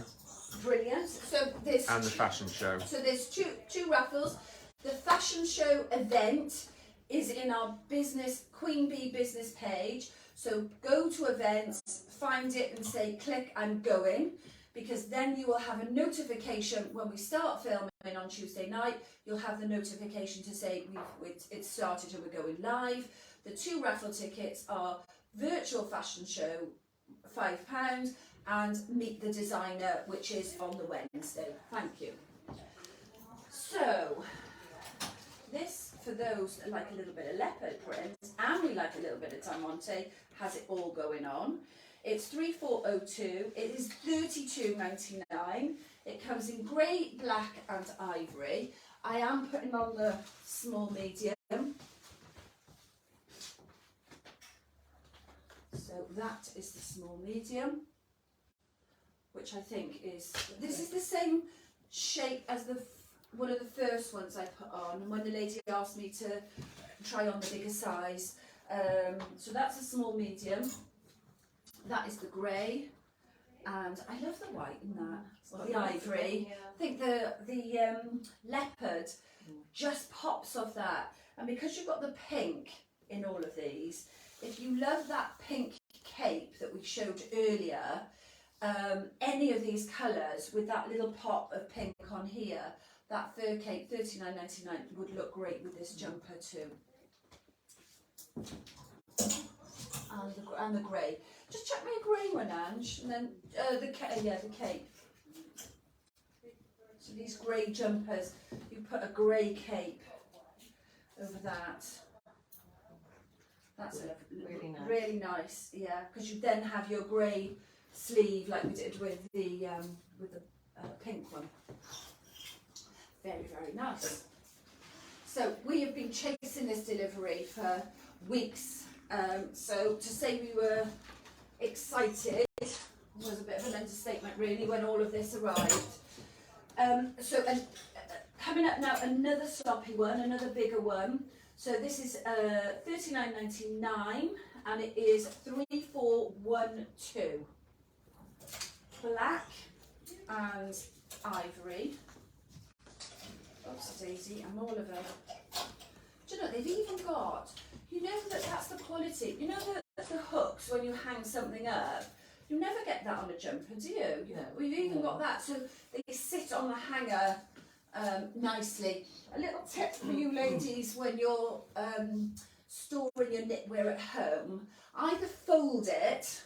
Brilliant. So there's and the fashion show. So there's two raffles. The fashion show event is in our business Queen Bee business page. So go to events, find it and say click I'm going, because then you will have a notification when we start filming on Tuesday night. You'll have the notification to say it's started and we're going live. The two raffle tickets are virtual fashion show, £5, and meet the designer, which is on the Wednesday. Thank you. So this, for those that like a little bit of leopard print and we like a little bit of diamante, has it all going on. It's 3402. It is $32.99. It comes in grey, black and ivory. I am putting on the small medium. So that is the small medium, which I think is, this is the same shape as one of the first ones I put on when the lady asked me to try on the bigger size. So that's a small medium. That is the grey, and I love the white in that. Well, the ivory. Yeah. I think the leopard just pops off that, and because you've got the pink in all of these, if you love that pink cape that we showed earlier, any of these colours with that little pop of pink on here, that fur cape, $39.99, would look great with this jumper too. And the grey. Just chuck me a grey one, Ange, and then the cape. So these grey jumpers, you put a grey cape over that. That's really nice, yeah, because you then have your grey sleeve like we did with the pink one. Very, very nice. So we have been chasing this delivery for weeks. So to say we were excited was a bit of an understatement really when all of this arrived. Coming up now, another sloppy one, another bigger one. So this is $39.99 and it is 3412. Black and ivory. Oops, Daisy, I'm all of them. Do you know, they've even got, you know that's the quality. You know the hooks when you hang something up? You never get that on a jumper, do you? No. We've even got that, so they sit on the hanger nicely. A little tip for you ladies when you're storing your knitwear at home, either fold it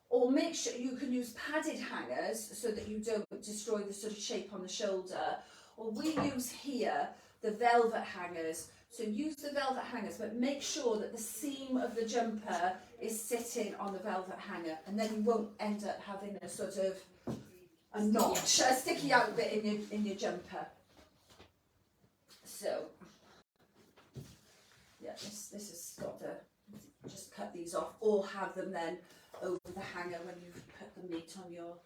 or make sure you can use padded hangers so that you don't destroy the sort of shape on the shoulder, or we use here the velvet hangers. So use the velvet hangers, but make sure that the seam of the jumper is sitting on the velvet hanger, and then you won't end up having a sort of a notch, a sticky out bit in your jumper. So yeah, this has got to just cut these off, or have them then over the hanger when you've put the meat on your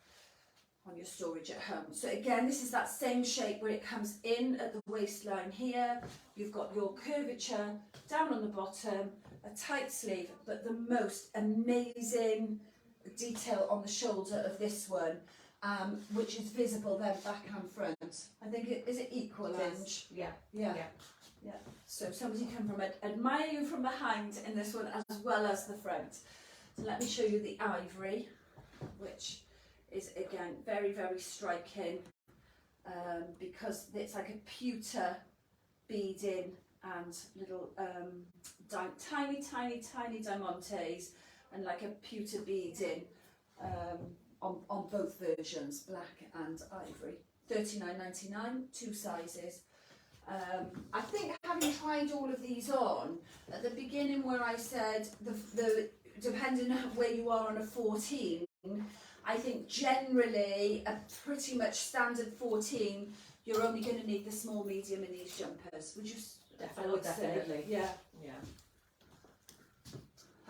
storage at home. So again, this is that same shape where it comes in at the waistline here. You've got your curvature down on the bottom, a tight sleeve, but the most amazing detail on the shoulder of this one, which is visible then back and front. I think is it equal, Ange? Yeah. Yeah. Yeah. Yeah. So somebody can admire you from behind in this one as well as the front. So let me show you the ivory, which is again very, very striking, because it's like a pewter beading and little tiny diamantes and like a pewter beading on both versions, black and ivory. $39.99, 2 sizes. I think having tried all of these on at the beginning, where I said the depending on where you are on a 14, I think generally a pretty much standard 14, you're only going to need the small, medium in these jumpers. Would you? I would say. Definitely. Yeah. Yeah.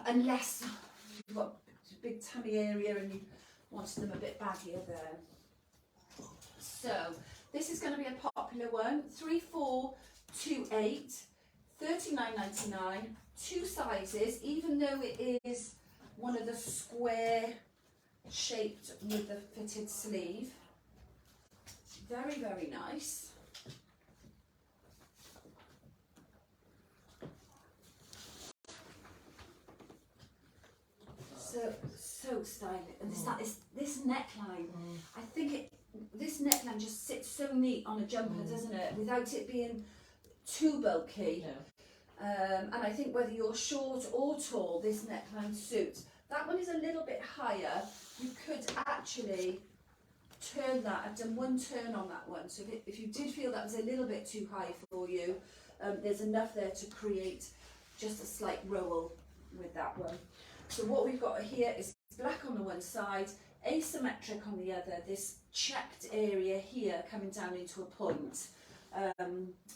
Unless you've got a big tummy area and you wanted them a bit baggier there. So this is going to be a popular one. 3428, $39.99, 2 sizes. Even though it is one of the square shaped with the fitted sleeve, very, very nice. So stylish, and this neckline. I think this neckline just sits so neat on a jumper, doesn't it? Without it being too bulky. No. And I think whether you're short or tall, this neckline suits. That one is a little bit higher. You could actually turn that. I've done one turn on that one. So if you did feel that was a little bit too high for you, there's enough there to create just a slight roll with that one. So what we've got here is black on the one side, asymmetric on the other, this checked area here coming down into a point,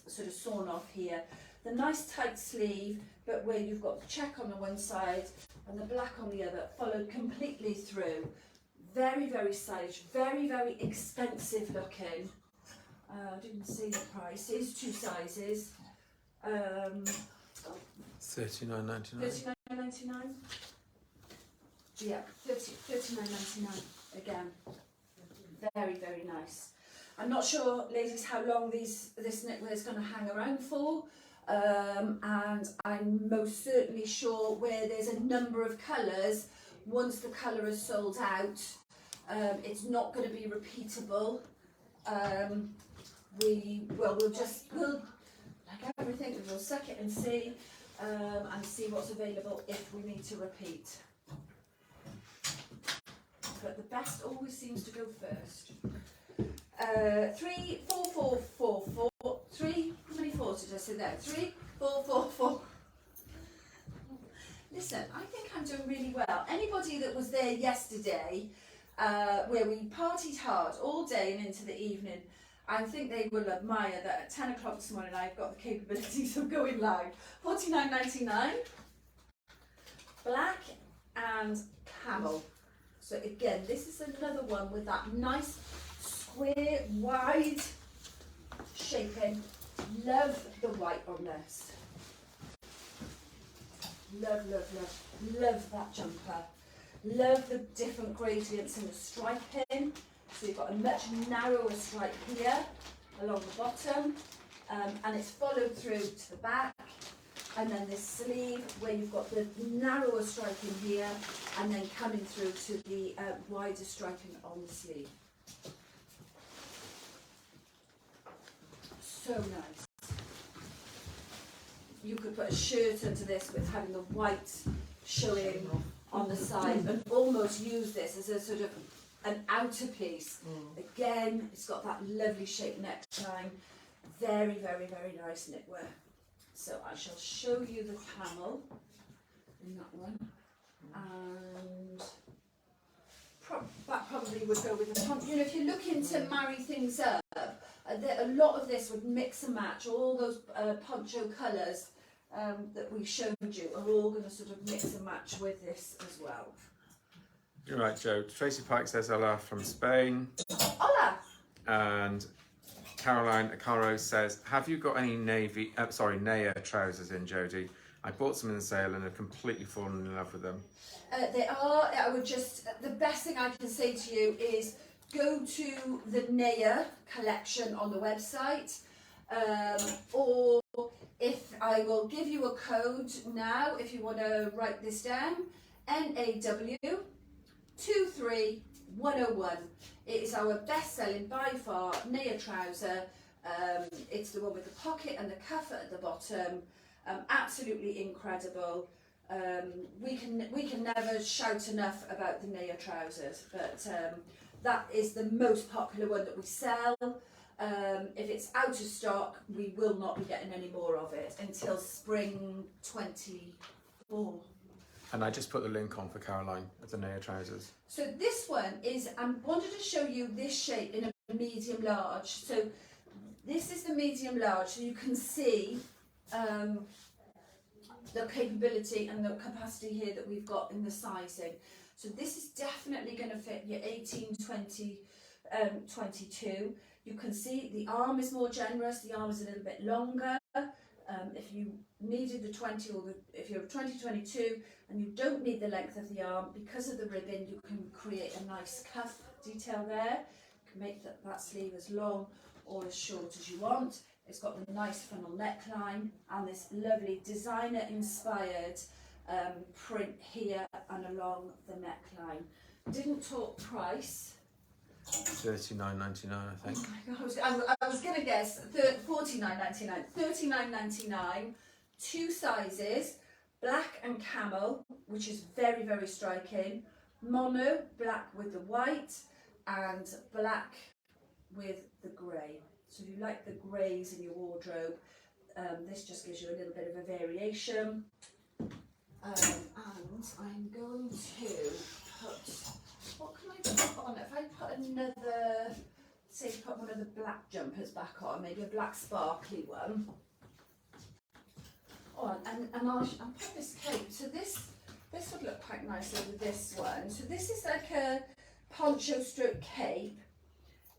sort of sawn off here. The nice tight sleeve, but where you've got the check on the one side and the black on the other, followed completely through. Very, very stylish, very, very expensive looking. I didn't see the price. It's 2 sizes. $39.99. $39.99. Yeah, $39.99 again. Very, very nice. I'm not sure, ladies, how long this knitwear is going to hang around for, and I'm most certainly sure where there's a number of colours, once the colour is sold out, it's not going to be repeatable. We'll like everything, we'll suck it and see what's available if we need to repeat. But the best always seems to go first. 3, 4, 4, 4, 4, 3. How many fours did I say there? 3, 4, 4, 4. Listen, I think I'm doing really well. Anybody that was there yesterday, where we partied hard all day and into the evening, I think they will admire that at 10 o'clock this morning I've got the capabilities of going live. $49.99. Black and camel. So again, this is another one with that nice square, wide shaping. Love the white on this. Love, love, love. Love that jumper. Love the different gradients in the striping. So you've got a much narrower stripe here along the bottom, and it's followed through to the back. And then this sleeve where you've got the narrower striping here and then coming through to the wider striping on the sleeve. So nice. You could put a shirt under this with having the white showing on the side and almost use this as a sort of an outer piece. Again, it's got that lovely shaped neckline. Very, very, very nice knitwear. So I shall show you the camel in that one, and that probably would go with the poncho. You know, if you're looking to marry things up, a lot of this would mix and match. All those poncho colours that we showed you are all going to sort of mix and match with this as well. You're right, Joe. Tracy Pike says hola from Spain. Hola! And Caroline Acaro says, have you got any Naya trousers in, Jodie? I bought some in the sale and have completely fallen in love with them. They are, I would just, the best thing I can say to you is go to the Naya collection on the website, or if I will give you a code now, if you want to write this down, NAW 23101. It is our best selling by far Naya trouser. It's the one with the pocket and the cuff at the bottom. Absolutely incredible. We can never shout enough about the Naya trousers, but that is the most popular one that we sell. If it's out of stock, we will not be getting any more of it until spring 24. And I just put the link on for Caroline of the Naya trousers. So this one is, I wanted to show you this shape in a medium large. So this is the medium large, so you can see the capability and the capacity here that we've got in the sizing. So this is definitely going to fit your 18, 20, 22. You can see the arm is more generous, the arm is a little bit longer. If you needed the 20 or if you're 20, 22 and you don't need the length of the arm, because of the ribbon you can create a nice cuff detail there. You can make that sleeve as long or as short as you want. It's got the nice funnel neckline and this lovely designer inspired print here and along the neckline. Didn't talk price. $39.99, I think. Oh my God, I was going to guess $49.99. $39.99, two sizes, black and camel, which is very, very striking. Mono, black with the white, and black with the grey. So if you like the greys in your wardrobe, this just gives you a little bit of a variation. And I'm going to put, what can I put on it? If I put another, say put one of the black jumpers back on, maybe a black sparkly one. Oh, and I'll put this cape. So this would look quite nicely with this one. So this is like a poncho stroke cape.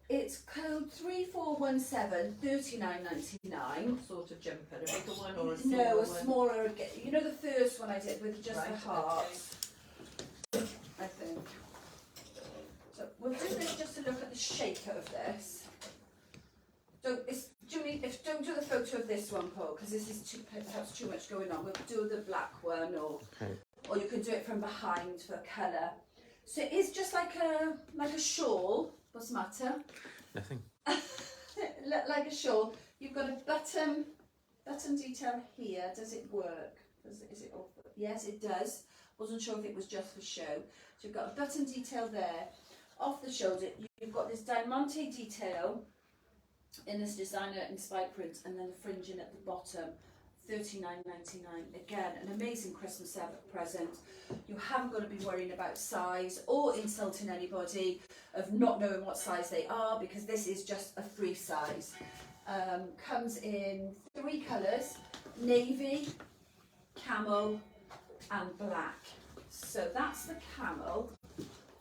It's code 3417 $39.99. Sort of jumper, a bigger one or a smaller No, a one? smaller. You know the first one I did with just Right, the hearts, I think. So we'll do this just to look at the shape of this. Don't do the photo of this one, Paul, because this is perhaps too much going on. We'll do the black one, or you can do it from behind for colour. So it is just like a shawl. What's the matter? Nothing. Like a shawl. You've got a button detail here. Does it work? Is it off? Yes, it does. Wasn't sure if it was just for show. So you've got a button detail there. Off the shoulder, you've got this diamante detail in this designer inspired print, and then the fringing at the bottom. $39.99. Again, an amazing Christmas present. You haven't got to be worrying about size or insulting anybody of not knowing what size they are, because this is just a free size. Comes in 3 colours: navy, camel and black. So that's the camel.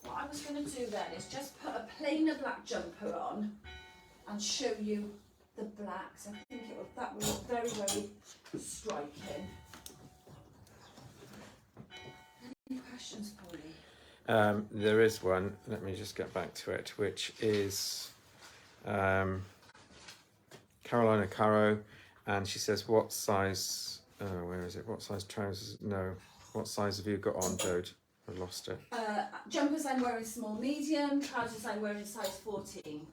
What I was going to do then is just put a plainer black jumper on and show you the blacks. I think that will look very, very striking. Any questions, Paulie? There is one. Let me just get back to it, which is Carolina Caro, and she says, "What size? Where is it? What size trousers? No, what size have you got on, Jode? I lost it." Jumpers I'm wearing small, medium. Trousers I'm wearing size 14.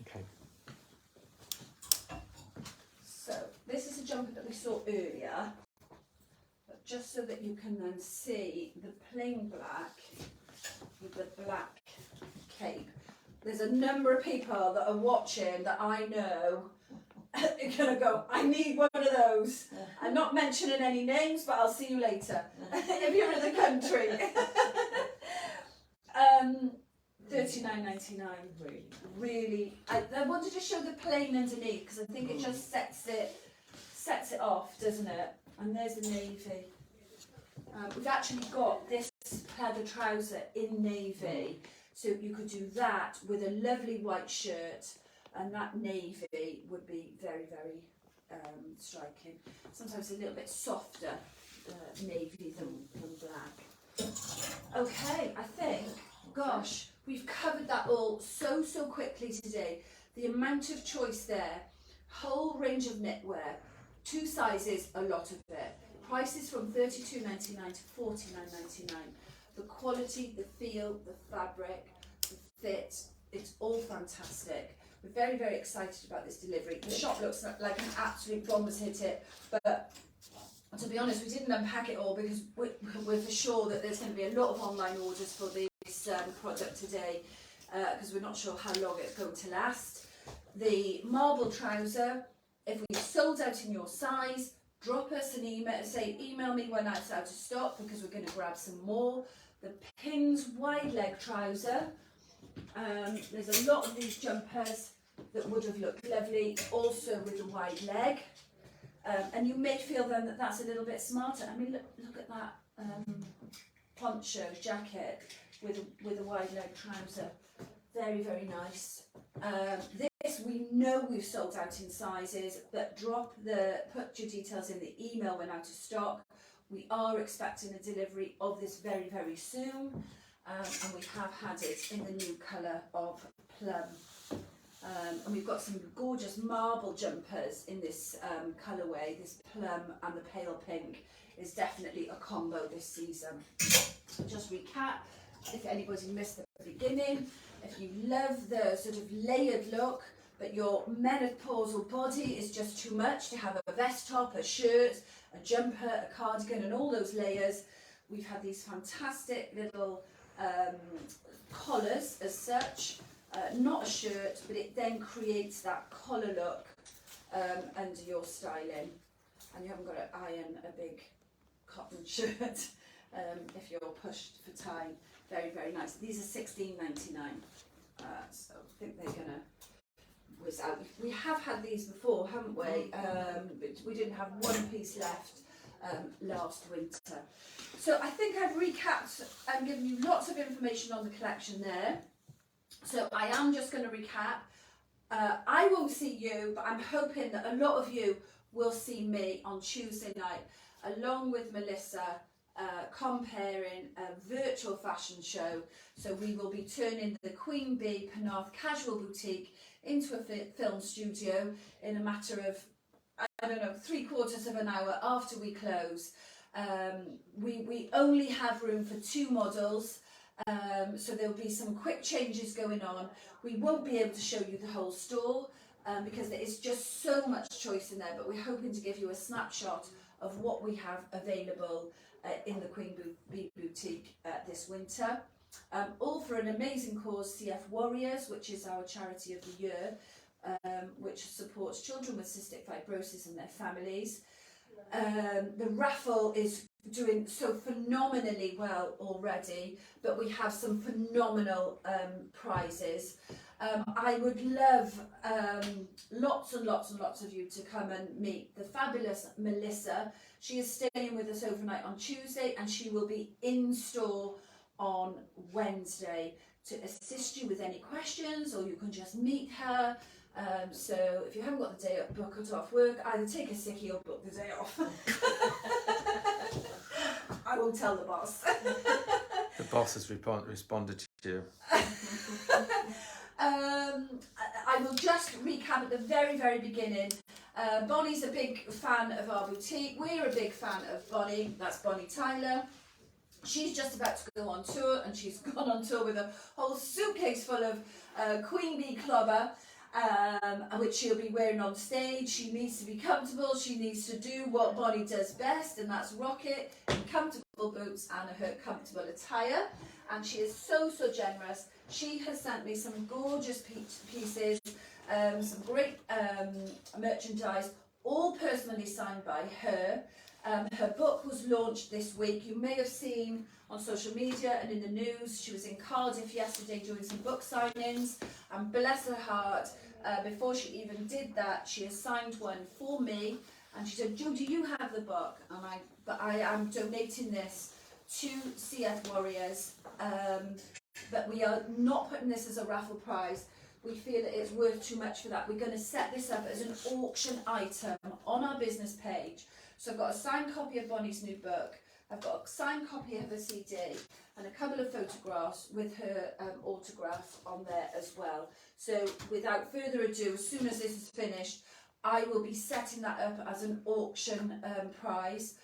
Okay. So this is a jumper that we saw earlier, but just so that you can then see the plain black with the black cape. There's a number of people that are watching that I know are going to go, I need one of those. I'm not mentioning any names, but I'll see you later if you're in the country. $39.99. Really, I wanted to show the plain underneath because I think it just sets it off, doesn't it? And there's the navy. We've actually got this pleather trouser in navy, so you could do that with a lovely white shirt, and that navy would be very, very striking. Sometimes a little bit softer navy than black. Okay, I think, gosh, we've covered that all so quickly today. The amount of choice there, whole range of knitwear, 2 sizes, a lot of it. Prices from $32.99 to $49.99. The quality, the feel, the fabric, the fit, it's all fantastic. We're very excited about this delivery. The shop looks like an absolute bombers hit it, but to be honest, we didn't unpack it all because we're for sure that there's going to be a lot of online orders for this product today because we're not sure how long it's going to last. The marble trouser, if we've sold out in your size, drop us an email, say email me when that's out of stock because we're going to grab some more. The Pins wide leg trouser, there's a lot of these jumpers that would have looked lovely also with a wide leg. And you may feel then that that's a little bit smarter. I mean, look at that poncho jacket with a wide leg trouser. Very nice. This we know we've sold out in sizes, but put your details in the email when out of stock. We are expecting a delivery of this very soon, and we have had it in the new colour of plum. And we've got some gorgeous marble jumpers in this colourway. This plum and the pale pink is definitely a combo this season. Just recap, if anybody missed the beginning, if you love the sort of layered look, but your menopausal body is just too much to have a vest top, a shirt, a jumper, a cardigan and all those layers, we've had these fantastic little collars as such. Not a shirt, but it then creates that collar look under your styling, and you haven't got to iron a big cotton shirt if you're pushed for time. Very nice. These are $16.99, so I think they're gonna whiz out. We have had these before, haven't we? But we didn't have one piece left last winter. So I think I've recapped and given you lots of information on the collection there. So I am just going to recap. I won't see you, but I'm hoping that a lot of you will see me on Tuesday night, along with Melissa, comparing a virtual fashion show. So we will be turning the Queen Bee Penarth Casual Boutique into a film studio in a matter of, I don't know, 3/4 of an hour after we close. We only have room for 2 models. So there'll be some quick changes going on. We won't be able to show you the whole store because there is just so much choice in there, but we're hoping to give you a snapshot of what we have available in the Queen Bee Boutique this winter. All for an amazing cause, CF Warriors, which is our charity of the year, which supports children with cystic fibrosis and their families. The raffle is doing so phenomenally well already, but we have some phenomenal prizes. I would love lots and lots of you to come and meet the fabulous Melissa. She is staying with us overnight on Tuesday, and she will be in store on Wednesday to assist you with any questions, or you can just meet her. So if you haven't got the day up, book it off work, either take a sickie or book the day off. I won't tell the boss. The boss has responded to you. I will just recap at the very beginning. Bonnie's a big fan of our boutique. We're a big fan of Bonnie. That's Bonnie Tyler. She's just about to go on tour, and she's gone on tour with a whole suitcase full of Queen Bee clobber, which she'll be wearing on stage. She needs to be comfortable. She needs to do what Bonnie does best, and that's rock it in comfortable boots and her comfortable attire. And she is so generous. She has sent me some gorgeous pieces, some great merchandise, all personally signed by her. Her book was launched this week. You may have seen on social media and in the news, she was in Cardiff yesterday doing some book signings, and bless her heart, before she even did that, she has signed one for me, and she said, Jodie, you have the book, but I am donating this to CF Warriors, but we are not putting this as a raffle prize. we feel that it's worth too much for that. We're going to set this up as an auction item on our business page. So I've got a signed copy of Bonnie's new book, I've got a signed copy of her CD, and a couple of photographs with her autograph on there as well. So without further ado, as soon as this is finished, I will be setting that up as an auction prize.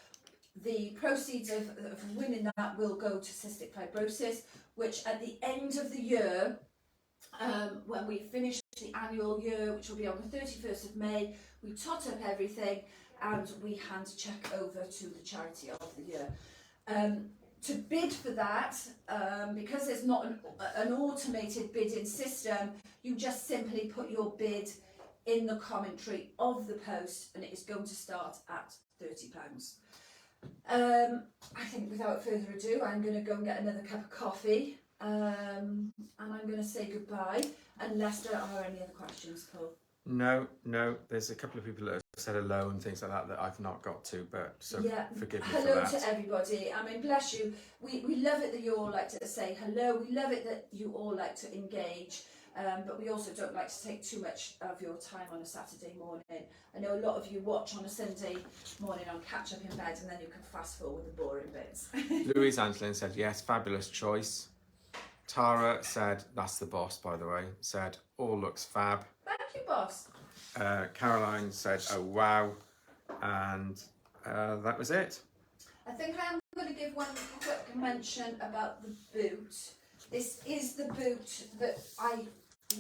The proceeds of winning that will go to cystic fibrosis, which at the end of the year, when we finish the annual year, which will be on the 31st of May, we tot up everything and we hand a cheque over to the charity of the year. To bid for that, because there's not an automated bidding system, you just simply put your bid in the commentary of the post, and it is going to start at £30. I think without further ado, I'm going to go and get another cup of coffee, and I'm going to say goodbye, unless there are any other questions, Paul. No, there's a couple of people that have said hello and things like that I've not got to, but so yeah, forgive me hello for that. to everybody. I mean, bless you. We love it that you all like to say hello. We love it that you all like to engage, but we also don't like to take too much of your time on a Saturday morning. I know a lot of you watch on a Sunday morning on catch up in bed, and then you can fast forward the boring bits. Louise Angelin said yes, fabulous choice. Tara said, that's the boss by the way, said all looks fab. Thank you, boss. Caroline said, oh wow, and that was it. I think I am going to give one quick mention about the boot. This is the boot that I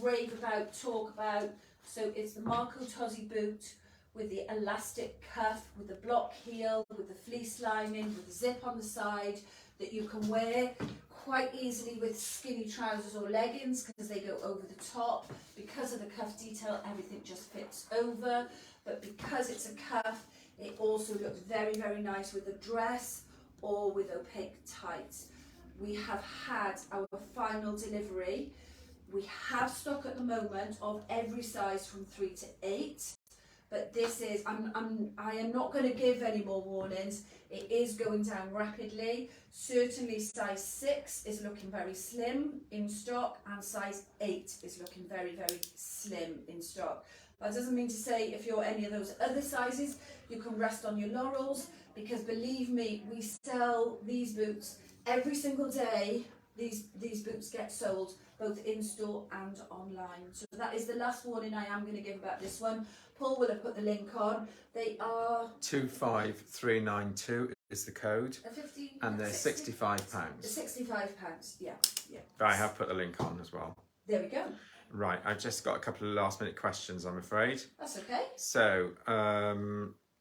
rave about, talk about. So it's the Marco Tozzi boot with the elastic cuff, with the block heel, with the fleece lining, with the zip on the side, that you can wear quite easily with skinny trousers or leggings because they go over the top. Because of the cuff detail, everything just fits over, but because it's a cuff, it also looks very, very nice with a dress or with opaque tights. We have had our final delivery. We have stock at the moment of every size from 3 to 8, but this is, I am not going to give any more warnings. It is going down rapidly. Certainly size 6 is looking very slim in stock, and size 8 is looking very, very slim in stock. That doesn't mean to say if you're any of those other sizes, you can rest on your laurels, because believe me, we sell these boots every single day. These boots get sold both in store and online. So that is the last warning I am going to give about this one. Paul will have put the link on. They are 25392 is the code, and they're £65. £65, yeah. I have put the link on as well. There we go. Right, I've just got a couple of last minute questions, I'm afraid. That's okay. So,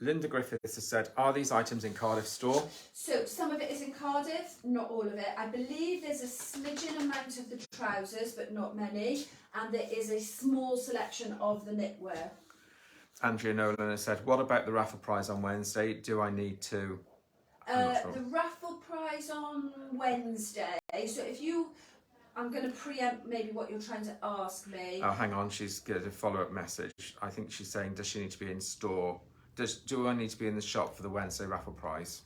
Linda Griffiths has said, are these items in Cardiff store? So some of it is in Cardiff, not all of it. I believe there's a smidgen amount of the trousers, but not many. And there is a small selection of the knitwear. Andrea Nolan has said, what about the raffle prize on Wednesday? Do I need to? The raffle prize on Wednesday. So if you, I'm going to preempt maybe what you're trying to ask me. Oh, hang on, she's got a follow-up message. I think she's saying, does she need to be in store? Do I need to be in the shop for the Wednesday raffle prize?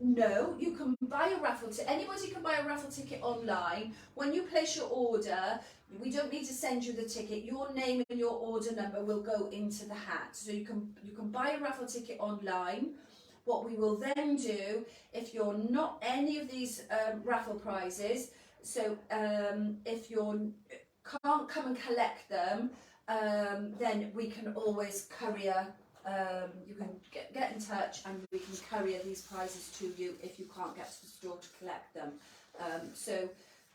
No, you can buy a raffle ticket. Anybody can buy a raffle ticket online. When you place your order, we don't need to send you the ticket. Your name and your order number will go into the hat. So you can buy a raffle ticket online. What we will then do, if you're not any of these raffle prizes, so if you can't come and collect them, then we can always courier. You can get in touch and we can courier these prizes to you if you can't get to the store to collect them. So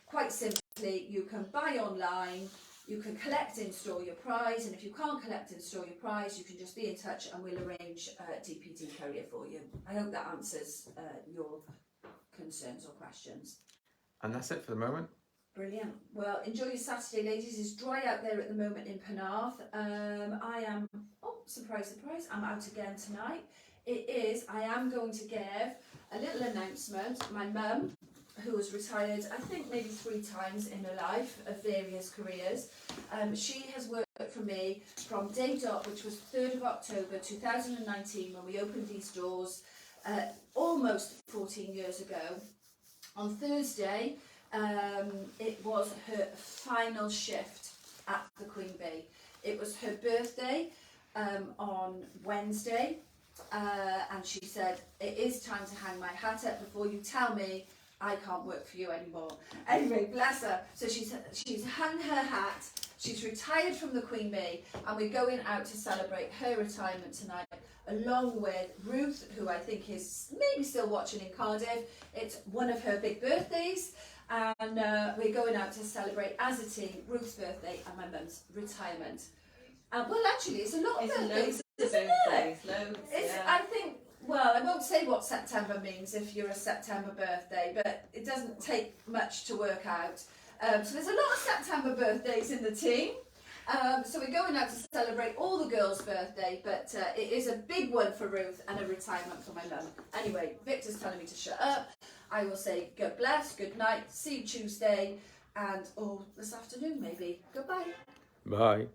quite simply, you can buy online, you can collect in store your prize, and if you can't collect in store your prize, you can just be in touch and we'll arrange a DPD courier for you. I hope that answers your concerns or questions. And that's it for the moment. Brilliant. Well, enjoy your Saturday, ladies. It's dry out there at the moment in Penarth. I am, surprise, surprise, I'm out again tonight. I am going to give a little announcement. My mum, who has retired, I think maybe 3 times in her life of various careers, she has worked for me from day dot, which was 3rd of October 2019 when we opened these doors almost 14 years ago. On Thursday, it was her final shift at the Queen Bee. It was her birthday on Wednesday, and she said, it is time to hang my hat up before you tell me I can't work for you anymore. Anyway, bless her. So she's hung her hat, she's retired from the Queen Bee, and we're going out to celebrate her retirement tonight, along with Ruth, who I think is maybe still watching in Cardiff. It's one of her big birthdays, and we're going out to celebrate as a team Ruth's birthday and my mum's retirement. Well, actually, it's a lot of birthdays, isn't it? Loads, It's, yeah. I think, well, I won't say what September means if you're a September birthday, but it doesn't take much to work out. So there's a lot of September birthdays in the team. So we're going out to celebrate all the girls' birthday, but it is a big one for Ruth and a retirement for my mum. Anyway, Victor's telling me to shut up. I will say God bless, good night, see you Tuesday, and this afternoon maybe. Goodbye. Bye.